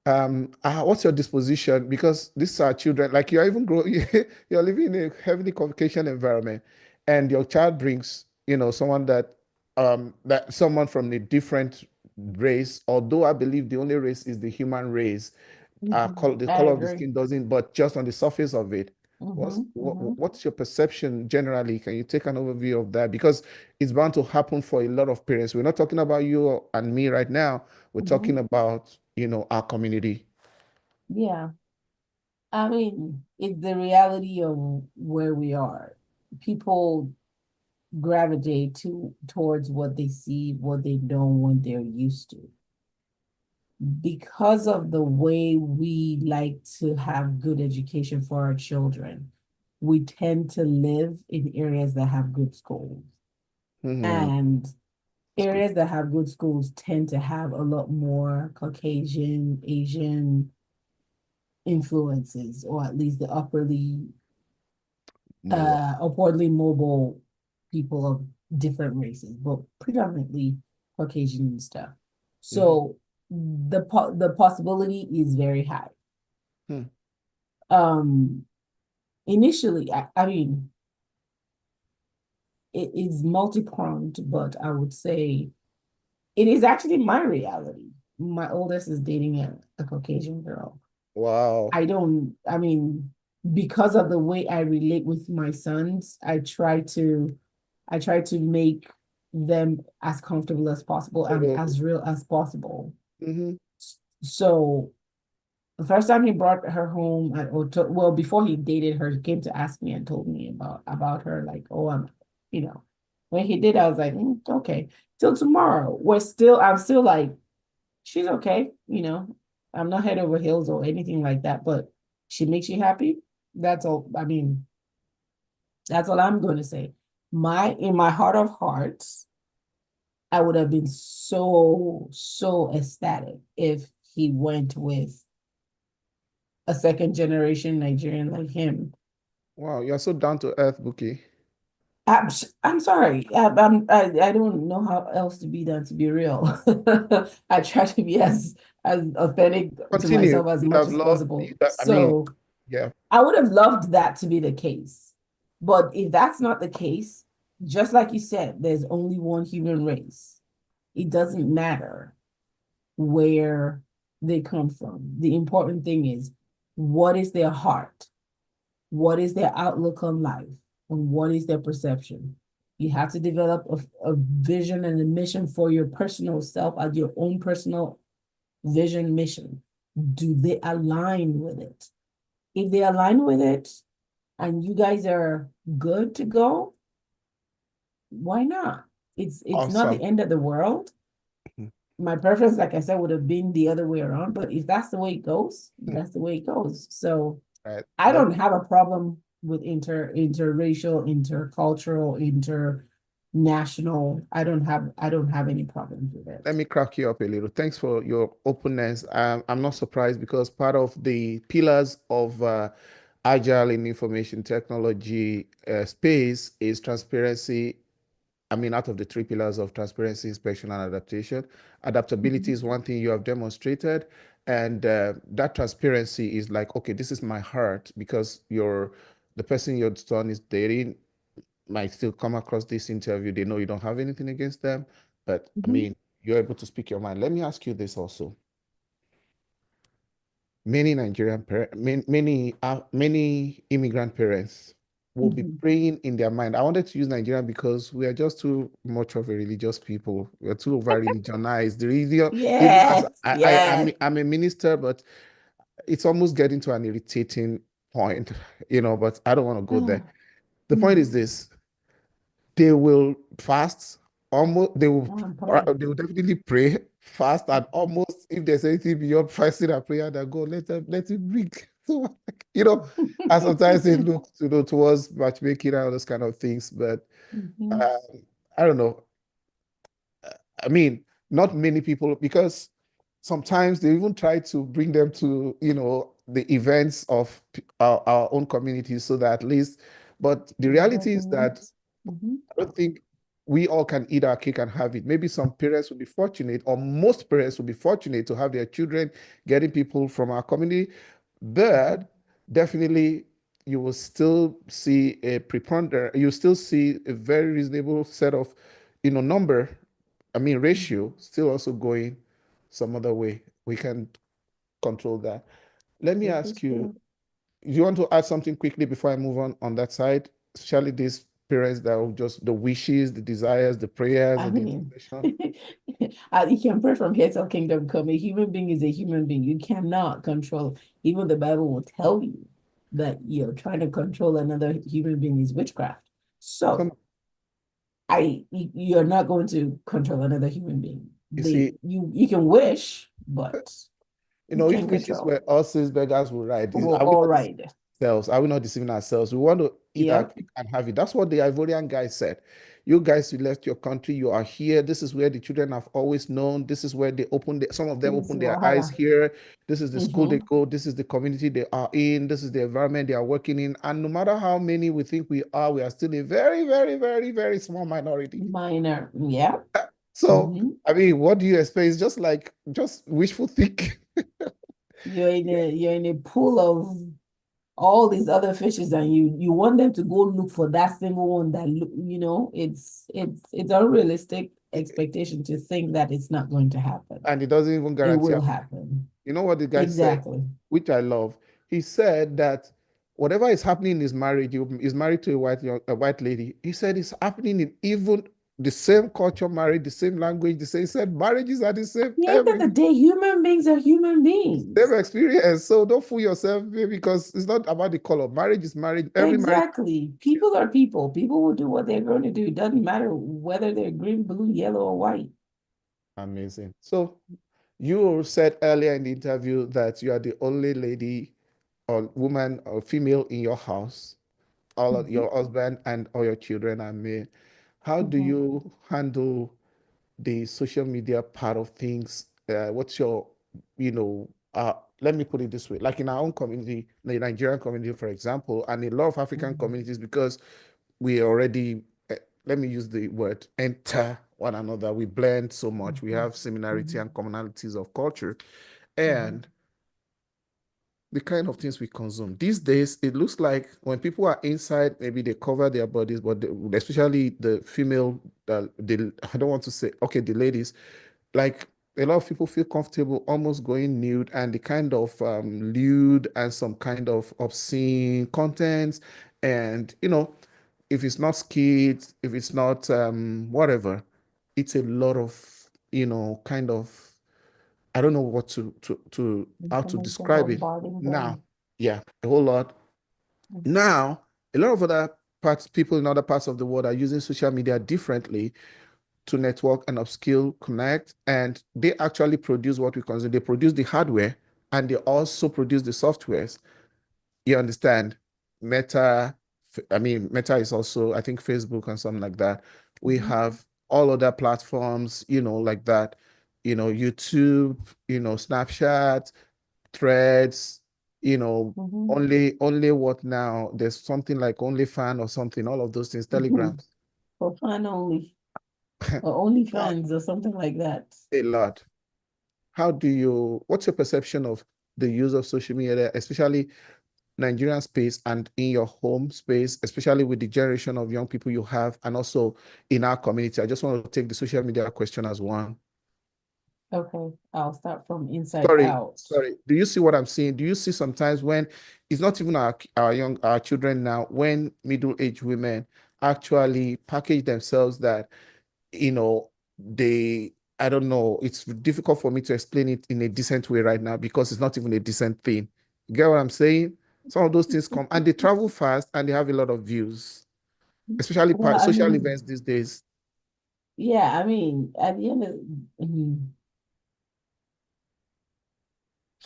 What's your disposition? Because these are children, like you're even grow, you're living in a heavily Caucasian environment, and your child brings, someone that someone from a different race. Although I believe the only race is the human race, the I color of the agree. skin doesn't, but just on the surface of it. Hmm. Hmm. What's your perception generally? Can you take an overview of that? Because it's bound to happen for a lot of parents. We're not talking about you and me right now. We're talking Hmm. about, our community. Yeah. I mean, it's the reality of where we are. People gravitate towards what they see, what they know, what they're used to. Because of the way we like to have good education for our children, we tend to live in areas that have good schools. Hmm. And That's good. areas that have good schools tend to have a lot more Caucasian, Asian influences, or at least the More. upwardly mobile people of different races, but predominantly Caucasian stuff. Hmm. So the possibility is very high. Hmm. Um, Initially, I mean, it is multi-pronged, but I would say it is actually my reality. My oldest is dating a Caucasian girl. Wow. I mean, because of the way I relate with my sons, I try to make them as comfortable as possible and So, as real as possible. hmm. So the first time he brought her home, well, before he dated her, he came to ask me and told me about her. Like, oh, you know, when he did, I was like, okay. Till tomorrow, I'm still like, she's okay. I'm not head over heels or anything like that, but she makes you happy. That's all. I mean, that's all I'm going to say. In my heart of hearts, I would have been so ecstatic if he went with a second generation Nigerian like him. Wow, you're so down to earth, Buki. I'm sorry. I don't know how else to be than to be real. I try to be as authentic to Continue. myself as You much have as loved, possible. I mean, So yeah. I would have loved that to be the case. But if that's not the case, just like you said, there's only one human race. It doesn't matter where they come from. The important thing is, what is their heart? What is their outlook on life? And what is their perception? You have to develop a vision and a mission for your personal self as your own personal vision mission. Do they align with it? If they align with it and you guys are good to go, why not? It's not the Awesome. end of the world. My preference, like I said, would have been the other way around. But if that's the way it goes, that's the way it goes. So Right. I don't have a problem with interracial, intercultural, international. I don't have any problems with Let it. me crack you up a little. Thanks for your openness. I'm not surprised because part of the pillars of agile in information technology space is transparency. I mean, out of the three pillars of transparency, inspection, and adaptation, adaptability Mhm. is one thing you have demonstrated. And that transparency is like, okay, this is my heart because the person your son is dating might still come across this interview. They know you don't have anything against them. But I Mhm. mean, you're able to speak your mind. Let me ask you this also. Many Nigerian parents, many immigrant parents will be Mhm. praying in their mind. I wanted to use Nigeria because we are just too much of a religious people. We're too over religionized. The religion, even as Yes, I'm, yes. I'm a minister, but it's almost getting to an irritating point, but I don't want to go there. The point is Mm. this: they will fast, almost And pray. they will definitely pray, fast, and almost if there's anything beyond fasting and prayer, that God let it bring. So, and sometimes they look towards matchmaking and all those kind of things. But Mhm. um, I don't know. I mean, not many people, because sometimes they even try to bring them to, the events of our own communities, so that at least, but the reality is that Resonance. Mhm. I don't think we all can eat our cake and have it. Maybe some parents will be fortunate, or most parents will be fortunate to have their children getting people from our community, Mhm. but definitely you will still see a preponderant, you still see a very reasonable set of, number, I mean, Mhm. ratio still also going some other way. We can control that. Let me This ask is you, true. do you want to add something quickly before I move on that side? Especially these parents that will just the wishes, the desires, the prayers, I or the mean, intercession. you can pray from here till kingdom come. A human being is a human being. You cannot control. Even the Bible will tell you that you're trying to control another human being is witchcraft. So Some, you're not going to control another human being. you see, You can wish, but you if can't wishes control. were horses, beggars will ride. We're Are we all not deceiving right. ourselves? Are we not deceiving ourselves? We want to eat our Yep. cake and have it. That's what the Ivorian guy said. You guys, you left your country. You are here. This is where the children have always known. This is where they some of them It's open their eyes Wahala. here. This is the school they Mm-hmm. go. This is the community they are in. This is the environment they are working in. And no matter how many we think we are still a very, very, very, very small minority. Minor. Yep. So, Mm-hmm. I mean, what do you expect? It's just wishful thinking. You're in a pool of all these other fishes, and you want them to go look for that single one that look, it's unrealistic expectation to think that it's not going to happen. And it doesn't even It guarantee. will happen. You know what the guy said, Exactly. which I love? He said that whatever is happening in his marriage, he's married to a white lady. He said it's happening in even the same culture, married, the same language, the same. He said marriages are the same, The end of the every day, human beings are human same beings. experience. So don't fool yourself, baby, because it's not about the color. Marriage is marriage. Every marriage. Exactly. People are people. People will do what they're going to do. It doesn't matter whether they're green, blue, yellow, or white. Amazing. So you said earlier in the interview that you are the only lady or woman or female in your house. All of Mhm. your husband and all your children are male. How do Mhm. you handle the social media part of things? What's your, let me put it this way, like in our own community, the Nigerian community, for example, and a lot of African Mhm. communities, because we already, let me use the word, enter one another. We blend so much. We Mhm. have similarity Mhm. and commonalities of culture. Mhm. And the kind of things we consume. These days, it looks like when people are inside, maybe they cover their bodies, but especially the female, I don't want to say, okay, the ladies, like a lot of people feel comfortable almost going nude, and the kind of lewd and some kind of obscene contents. And, if it's not skits, if it's not whatever, it's a lot of, kind of, I don't know what to how to Information describe it. bombarding Now, them. yeah, a whole lot. Mhm. Now, a lot of other parts, people in other parts of the world are using social media differently to network and upskill, connect, and they actually produce what we consider. They produce the hardware and they also produce the softwares. You understand? Meta, I mean, Meta is also, I think, Facebook and something like that. We Mhm. have all other platforms, like that, YouTube, Snapchat, Threads, Mhm. only what now? There's something like OnlyFan or something, all of those things, Mhm. Telegrams. For fun only, or only Wow, fans, or something like that. a lot. What's your perception of the use of social media, especially Nigerian space and in your home space, especially with the generation of young people you have, and also in our community? I just want to take the social media question as one. Okay, I'll start from inside Sorry, out. sorry. Do you see what I'm saying? Do you see sometimes when it's not even our children now, when middle-aged women actually package themselves that, you know, they, I don't know, it's difficult for me to explain it in a decent way right now because it's not even a decent thing. You get what I'm saying? Some of those things come and they travel fast and they have a lot of views, especially Well, I social mean, events these days. yeah, I mean, at the end of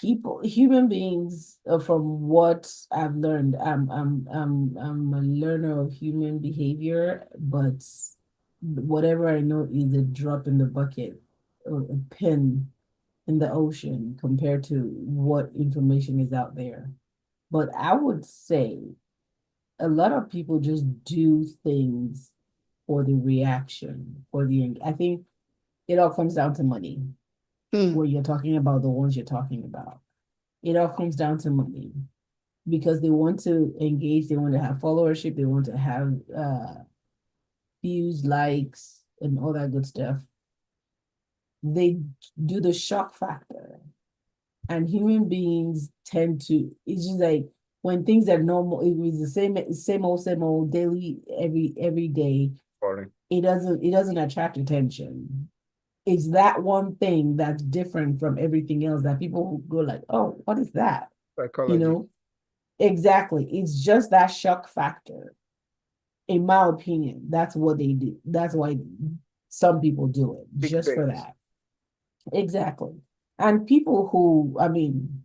people, human beings, from what I've learned, I'm a learner of human behavior, but whatever I know is a drop in the bucket or a pin in the ocean compared to what information is out there. But I would say a lot of people just do things for the reaction, I think it all comes down to money, Hmm. where you're talking about the ones you're talking about. It all comes down to money because they want to engage, they want to have followership, they want to have views, likes, and all that good stuff. They do the shock factor. And human beings tend to, it's just like when things are normal, it was the same old daily, every day, Boring. it doesn't attract attention. It's that one thing that's different from everything else that people go like, oh, what is that? You Psychology. know, exactly. It's just that shock factor. In my opinion, that's what they do. That's why some people do it, Big just for things. that. Exactly. And people who, I mean,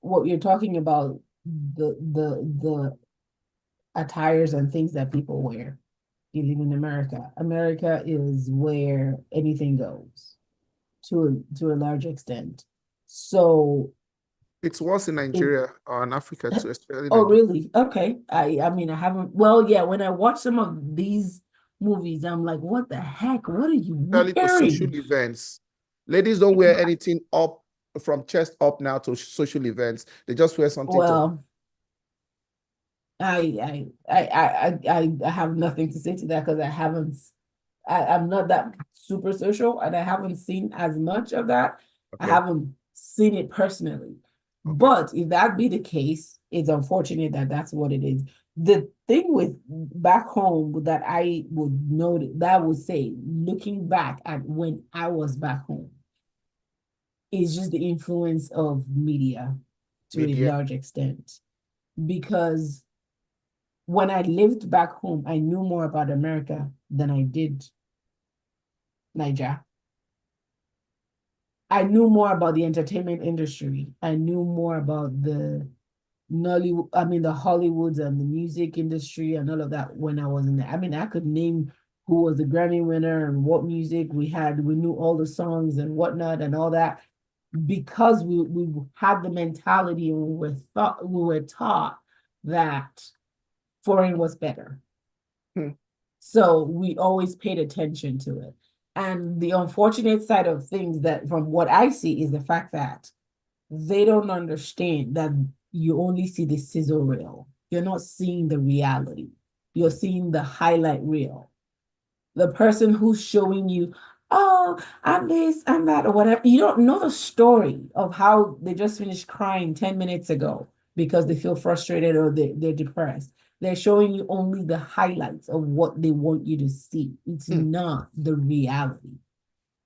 what you're talking about, the attires and things that people wear. You live in America. America is where anything goes to a large extent. So, It's worse in it, Nigeria or in Africa too, especially oh Nigeria. really? Okay. I mean I haven't, well, yeah, when I watch some of these movies, I'm like, what the heck? What are you Especially to social wearing? events. Ladies don't wear anything up from chest up now to social events. They just wear something to. Well, I have nothing to say to that because I'm not that super social and I haven't seen as much of that. I Okay. haven't seen it personally. Okay. But if that be the case, it's unfortunate that that's what it is. The thing with back home that I would note, that I would say, looking back at when I was back home, is just the influence of media to a Media. large extent. Because when I lived back home, I knew more about America than I did Niger. I knew more about the entertainment industry. I knew more about the Nollywood, I mean the Hollywoods and the music industry and all of that when I was in there. I mean, I could name who was the Grammy winner and what music we had. We knew all the songs and whatnot and all that because we had the mentality and we were taught that foreign was better. Hmm. So we always paid attention to it. And the unfortunate side of things that from what I see is the fact that they don't understand that you only see the sizzle reel. You're not seeing the reality. You're seeing the highlight reel. The person who's showing you, oh, I'm this, I'm that, or whatever. You don't know the story of how they just finished crying 10 minutes ago because they feel frustrated or they're depressed. They're showing you only the highlights of what they want you to see. It's Hmm. not the reality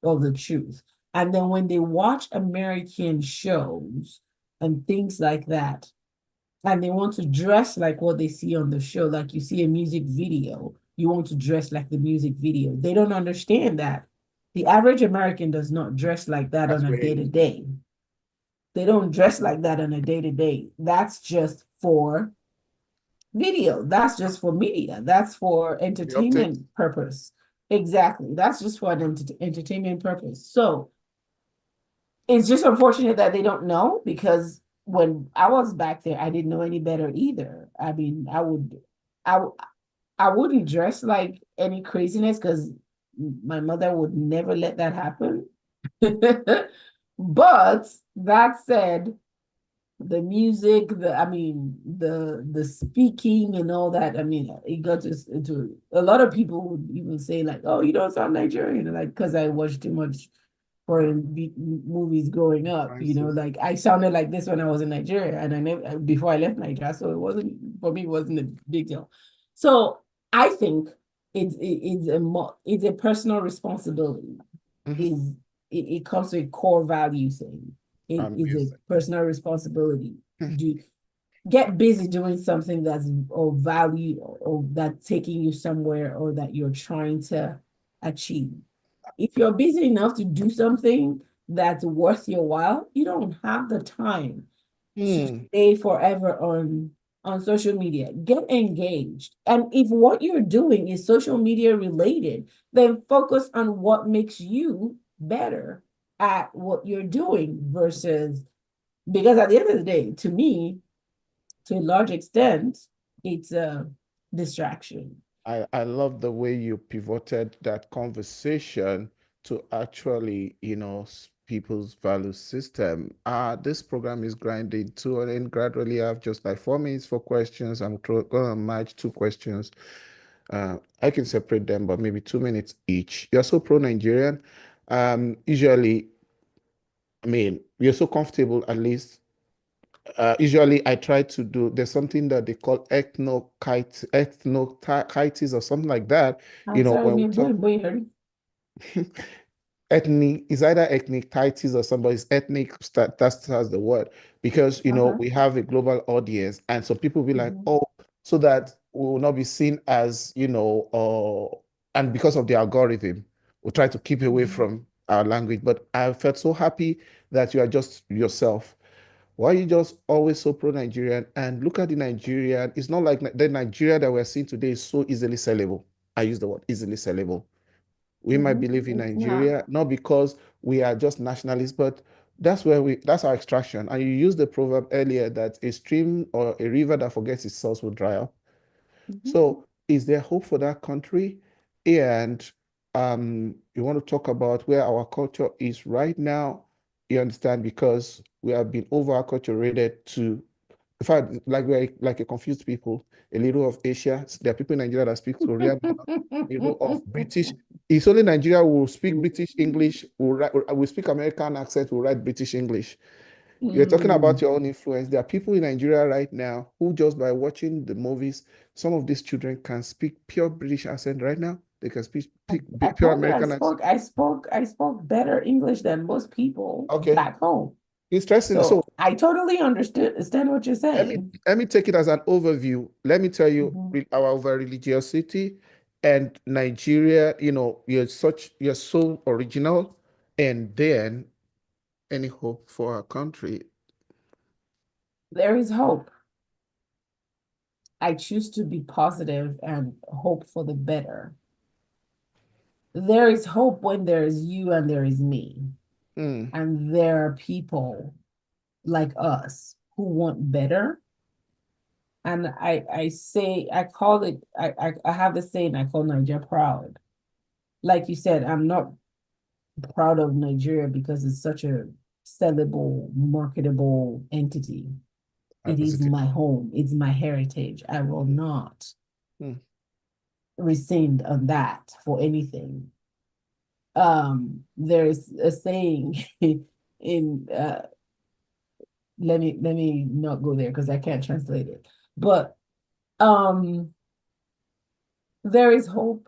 of the truth. And then when they watch American shows and things like that, and they want to dress like what they see on the show, like you see a music video, you want to dress like the music video. They don't understand that the average American does not dress like that That's on a where day it to is. day. They don't dress like that on a day to day. That's just for video. That's just for media. That's for The uptake. entertainment purpose. Exactly. That's just for an entertainment purpose. So it's just unfortunate that they don't know because when I was back there, I didn't know any better either. I mean, I, I wouldn't dress like any craziness because my mother would never let that happen. But that said, the music, I mean, the speaking and all that. I mean, it got into a lot of people would even say like, "Oh, you don't sound Nigerian," like because I watched too much foreign movies growing up. Prices. Like I sounded like this when I was in Nigeria, and I never before I left Nigeria, so it wasn't for me. It wasn't a big deal. So I think it's a personal responsibility. Mhm. Is it comes to a core value thing. It is a Amazing. personal responsibility. Do get busy doing something that's of value or that's taking you somewhere or that you're trying to achieve. If you're busy enough to do something that's worth your while, you don't have the time to Hmm. stay forever on social media. Get engaged. And if what you're doing is social media related, then focus on what makes you better at what you're doing versus because at the end of the day, to me, to a large extent, it's a distraction. I love the way you pivoted that conversation to actually, people's value system. This program is grinding to an end gradually. I have just like 4 minutes for questions. I'm gonna match two questions. I can separate them, but maybe 2 minutes each. You're so pro-Nigerian. Usually, I mean, you're so comfortable, at least usually I try to do, there's something that they call ethnochitis or something like that. I'm sorry, When we me talk boy. ethnic, is either ethnicitis or somebody's ethnic, that's the word. Because, Uh-huh. we have a global audience and so people be like, Mhm. oh, so that we will not be seen as, and because of the algorithm, we try to keep away Mhm. from our language. But I felt so happy that you are just yourself. Why are you just always so pro-Nigerian? And look at the Nigerian. It's not like the Nigeria that we're seeing today is so easily sellable. I use the word easily sellable. We might Mhm. believe in It's not. Nigeria, not because we are just nationalists, but that's our extraction. And you used the proverb earlier that a stream or a river that forgets its source will dry up. Mhm. So, is there hope for that country? And you want to talk about where our culture is right now? You understand? Because we have been over acculturated to, in fact, like we're like a confused people, a little of Asia. There are people in Nigeria that speak Korean, a little of British. It's only Nigeria who will speak British English, will speak American accent, will write British English. You're talking about Mm. your own influence. There are people in Nigeria right now who just by watching the movies, some of these children can speak pure British accent right now. They can I pure told you American accent. I spoke better English than most people Okay, back home. interesting. So So I totally understand what you're let me saying. let me take it as an overview. Let me tell you Mhm. our over religiosity and Nigeria. You're so original, and then any hope for our country. There is hope. I choose to be positive and hope for the better. There is hope when there is you and there is me. Hmm. And there are people like us who want better. And I say, I call it, I have this saying, I call Nigeria proud. Like you said, I'm not proud of Nigeria because it's such a sellable, marketable entity. I It is visited. my home, it's my heritage. I will Hmm. not Hmm. rescind on that for anything. There's a saying in let me not go there because I can't translate it. But um there is hope.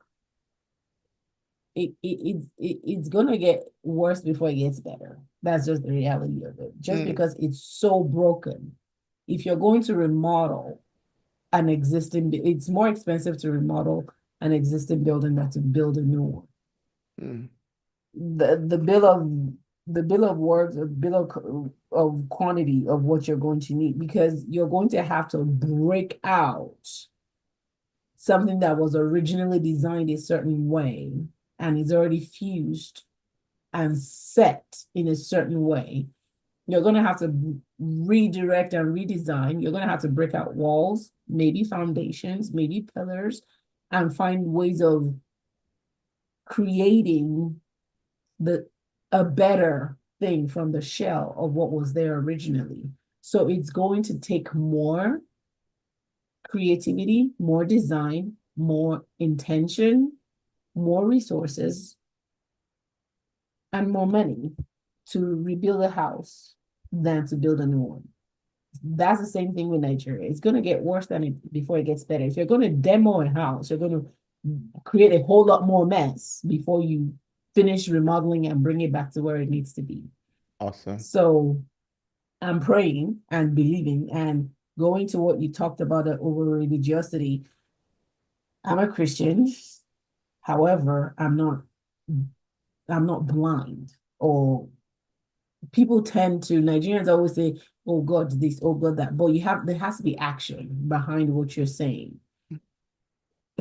It's gonna get worse before it gets better. That's just the reality of it. Just Hmm. because it's so broken. If you're going to remodel an existing, it's more expensive to remodel an existing building than to build a new one. Hmm. The bill of works, a bill of quantity of what you're going to need because you're going to have to break out something that was originally designed a certain way and is already fused and set in a certain way. You're going to have to redirect and redesign. You're going to have to break out walls, maybe foundations, maybe pillars, and find ways of creating the a better thing from the shell of what was there originally. So it's going to take more creativity, more design, more intention, more resources, and more money to rebuild a house than to build a new one. That's the same thing with Nigeria. It's going to get worse than it before it gets better. If you're going to demo a house, you're going to create a whole lot more mess before you finish remodeling and bring it back to where it needs to be. Awesome. So I'm praying and believing and going to what you talked about over religiosity. I'm a Christian. However, I'm not blind, or people tend to, Nigerians always say, oh God, this, oh God, that. But there has to be action behind what you're saying.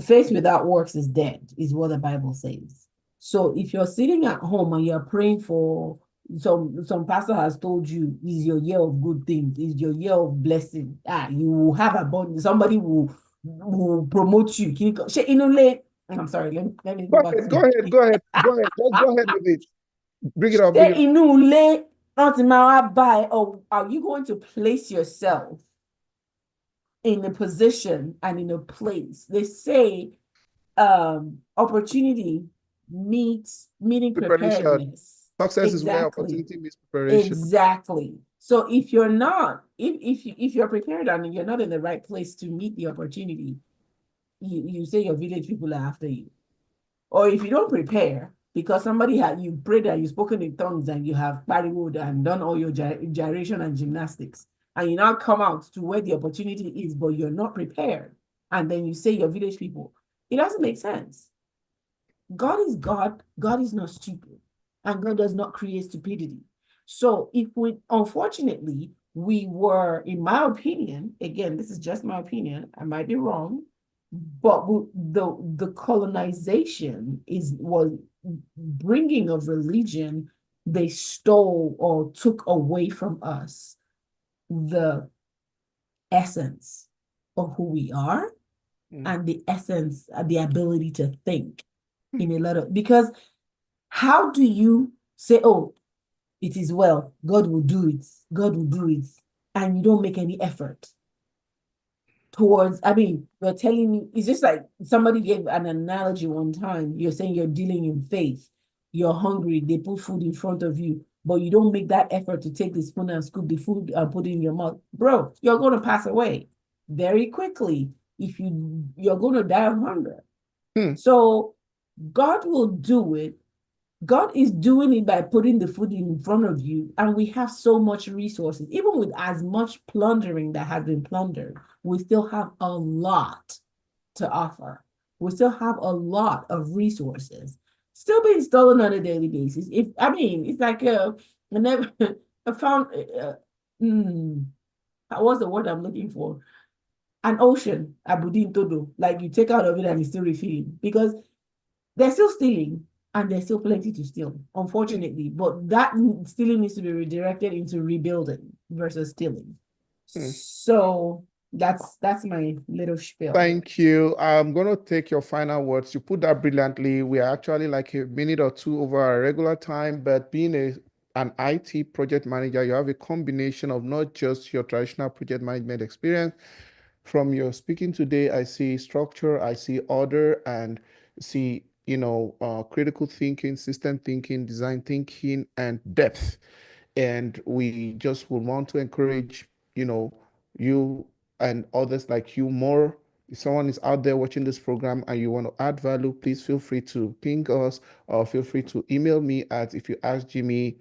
Faith without works is dead, is what the Bible says. So if you're sitting at home and you're praying for some pastor has told you is your year of good things, is your year of blessing. You will have abundance. Somebody will promote you. I'm sorry, let me Go go back ahead, to go ahead, go ahead, go ahead. Just go ahead with it. Bring it up, ṣé bring it up. inú ilé láti máa wá bá ẹ, or are you going to place yourself in a position and in a place? They say opportunity meets meeting Preparation. preparedness. Success is where Exactly. opportunity meets preparation. Exactly. So if you're not, if you're prepared and you're not in the right place to meet the opportunity, you say your village people are after you. Or if you don't prepare, because somebody had you prayed and you spoken in tongues and you have partywood and done all your gyration and gymnastics, and you now come out to where the opportunity is, but you're not prepared, and then you say your village people, it doesn't make sense. God is God. God is not stupid, and God does not create stupidity. So if we, unfortunately, we were, in my opinion, again, this is just my opinion, I might be wrong, but the colonization was bringing of religion. They stole or took away from us the essence of who we are, Mm. and the essence, the ability to think in a lot of, because how do you say, oh, it is well, God will do it, God will do it, and you don't make any effort towards, I mean, you're telling me, it's just like somebody gave an analogy one time. You're saying you're dealing in faith, you're hungry, they put food in front of you, but you don't make that effort to take the spoon and scoop the food and put it in your mouth. Bro, you're going to pass away very quickly. If you're going to die of hunger. Hmm. So God will do it. God is doing it by putting the food in front of you, and we have so much resources. Even with as much plundering that has been plundered, we still have a lot to offer. We still have a lot of resources still being stolen on a daily basis. If I mean, it's like I never I found what's the word I'm looking for? An ocean, Abudin Todo. Like you take out of it and it's still refilling, because they're still stealing, and there's still plenty to steal, Hmm. unfortunately. But that stealing needs to be redirected into rebuilding versus stealing. Hmm. So that's my little spiel. Thank you. I'm going to take your final words. You put that brilliantly. We are actually like a minute or two over our regular time, but being an IT project manager, you have a combination of not just your traditional project management experience. From your speaking today, I see structure, I see order, and see, critical thinking, system thinking, design thinking, and depth. And we just would want to encourage, you and others like you more. If someone is out there watching this program and you want to add value, please feel free to ping us or feel free to email me at if you ask Jimmy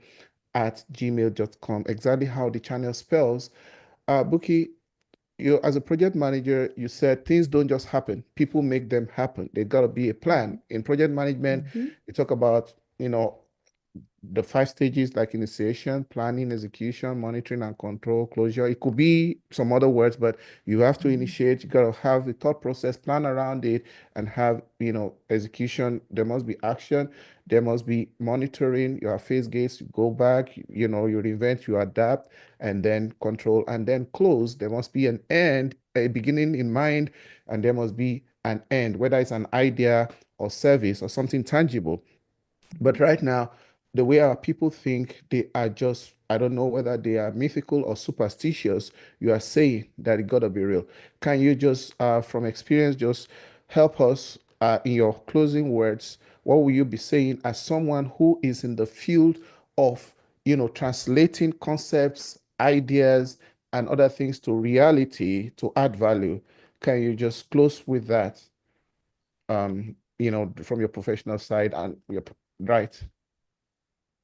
at gmail.com. Exactly how the channel spells. Buki, you as a project manager, you said things don't just happen. People make them happen. They got to be a plan. In project management, Mm-hmm. you talk about, the 5 stages like initiation, planning, execution, monitoring, and control, closure. It could be some other words, but you have to Mm-hmm. initiate, you got to have the thought process, plan around it, and have, execution. There must be action, there must be monitoring. You have phase gates, you go back, you reinvent, you adapt, and then control, and then close. There must be an end, a beginning in mind, and there must be an end, whether it's an idea or service or something tangible. But right now, the way our people think, they are just, I don't know whether they are mythical or superstitious. You are saying that it gotta be real. Can you just, from experience, just help us in your closing words? what will you be saying as someone who is in the field of, translating concepts, ideas, and other things to reality to add value? Can you just close with that, from your professional side and your, right?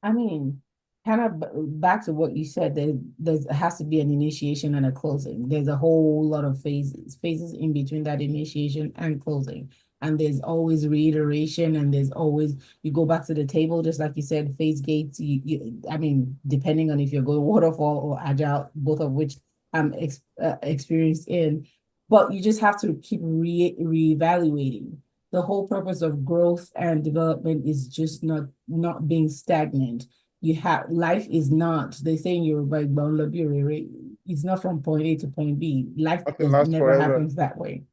I mean, kind of back to what you said, there has to be an initiation and a closing. There's a whole lot of phases in between that initiation and closing. And there's always reiteration, and there's always, you go back to the table, just like you said, phase gates. I mean, depending on if you're going waterfall or agile, both of which I'm experienced in, but you just have to keep reevaluating. The whole purpose of growth and development is just not being stagnant. You have, life is not, they say in Yoruba, it's not from point A to point B. Life Nothing does lasts never forever. happens that way.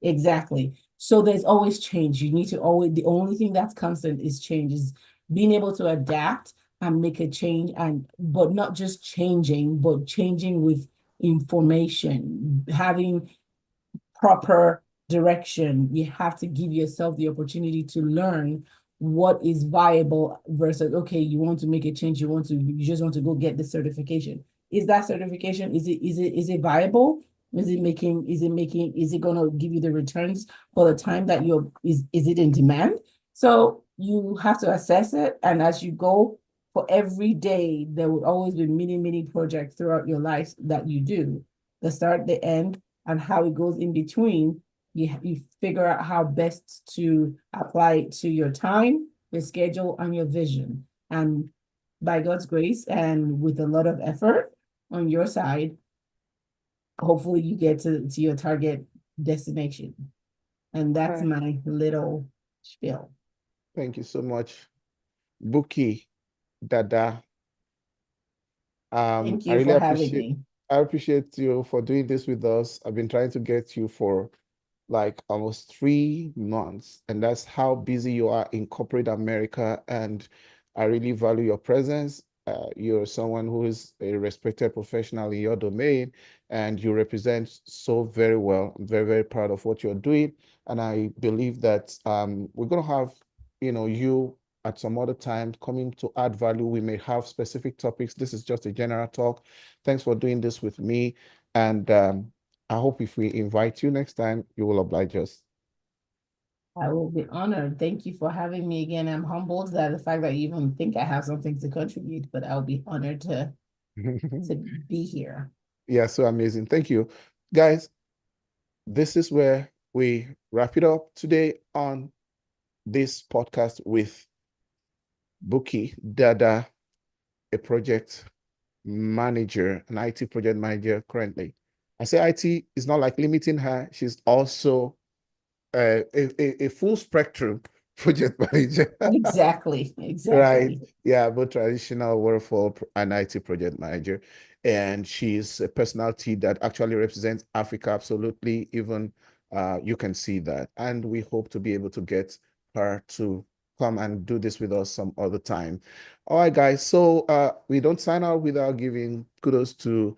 Exactly. So there's always change. You need to always, the only thing that's constant is change, is being able to adapt and make a change, and but not just changing, but changing with information, having proper direction. You have to give yourself the opportunity to learn what is viable versus, okay, you want to make a change, you just want to go get the certification. Is that certification, is it viable? Is it going to give you the returns for the time that is it in demand? So you have to assess it, and as you go, for every day there would always be many projects throughout your life that you do, the start, the end, and how it goes in between. You figure out how best to apply it to your time, your schedule, and your vision. And by God's grace and with a lot of effort on your side, hopefully you get to your target destination. And All that's right. my little spiel. Thank you so much, Buki, Dada. Thank I you really for having appreciate me. I appreciate you for doing this with us. I've been trying to get you for like almost 3 months, and that's how busy you are in corporate America. And I really value your presence. You're someone who is a respected professional in your domain, and you represent so very well. I'm very, very proud of what you're doing, and I believe that we're gonna have, you at some other time coming to add value. We may have specific topics. This is just a general talk. Thanks for doing this with me, and I hope if we invite you next time, you will oblige us. I will be honored. Thank you for having me again. I'm humbled that the fact that you even think I have something to contribute, but I'll be honored to be here. Yeah, so amazing. Thank you. Guys, this is where we wrap it up today on this podcast with Buki Dada, a project manager, an IT project manager currently. I say IT is not like limiting her. She's also a full spectrum project manager. Exactly, Right. exactly. Yeah, both traditional waterfall and IT project manager. And she's a personality that actually represents Africa absolutely. Even you can see that. And we hope to be able to get her to come and do this with us some other time. All right, guys. So we don't sign out without giving kudos to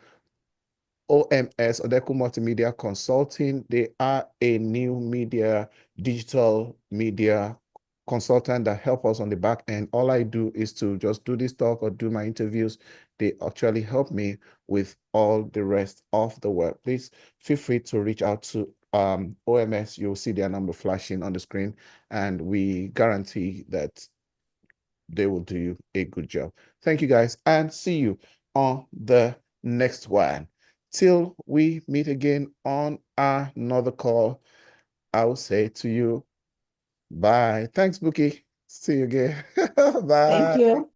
OMS, Odeku Multimedia Consulting. They are a new media, digital media consultant that help us on the back end. All I do is to just do this talk or do my interviews. They actually help me with all the rest of the work. Please feel free to reach out to OMS. You'll see their number flashing on the screen, and we guarantee that they will do you a good job. Thank you guys, and see you on the next one. Till we meet again on another call, I will say to you, bye. Thanks, Bookie. See you again. Thank Bye. you.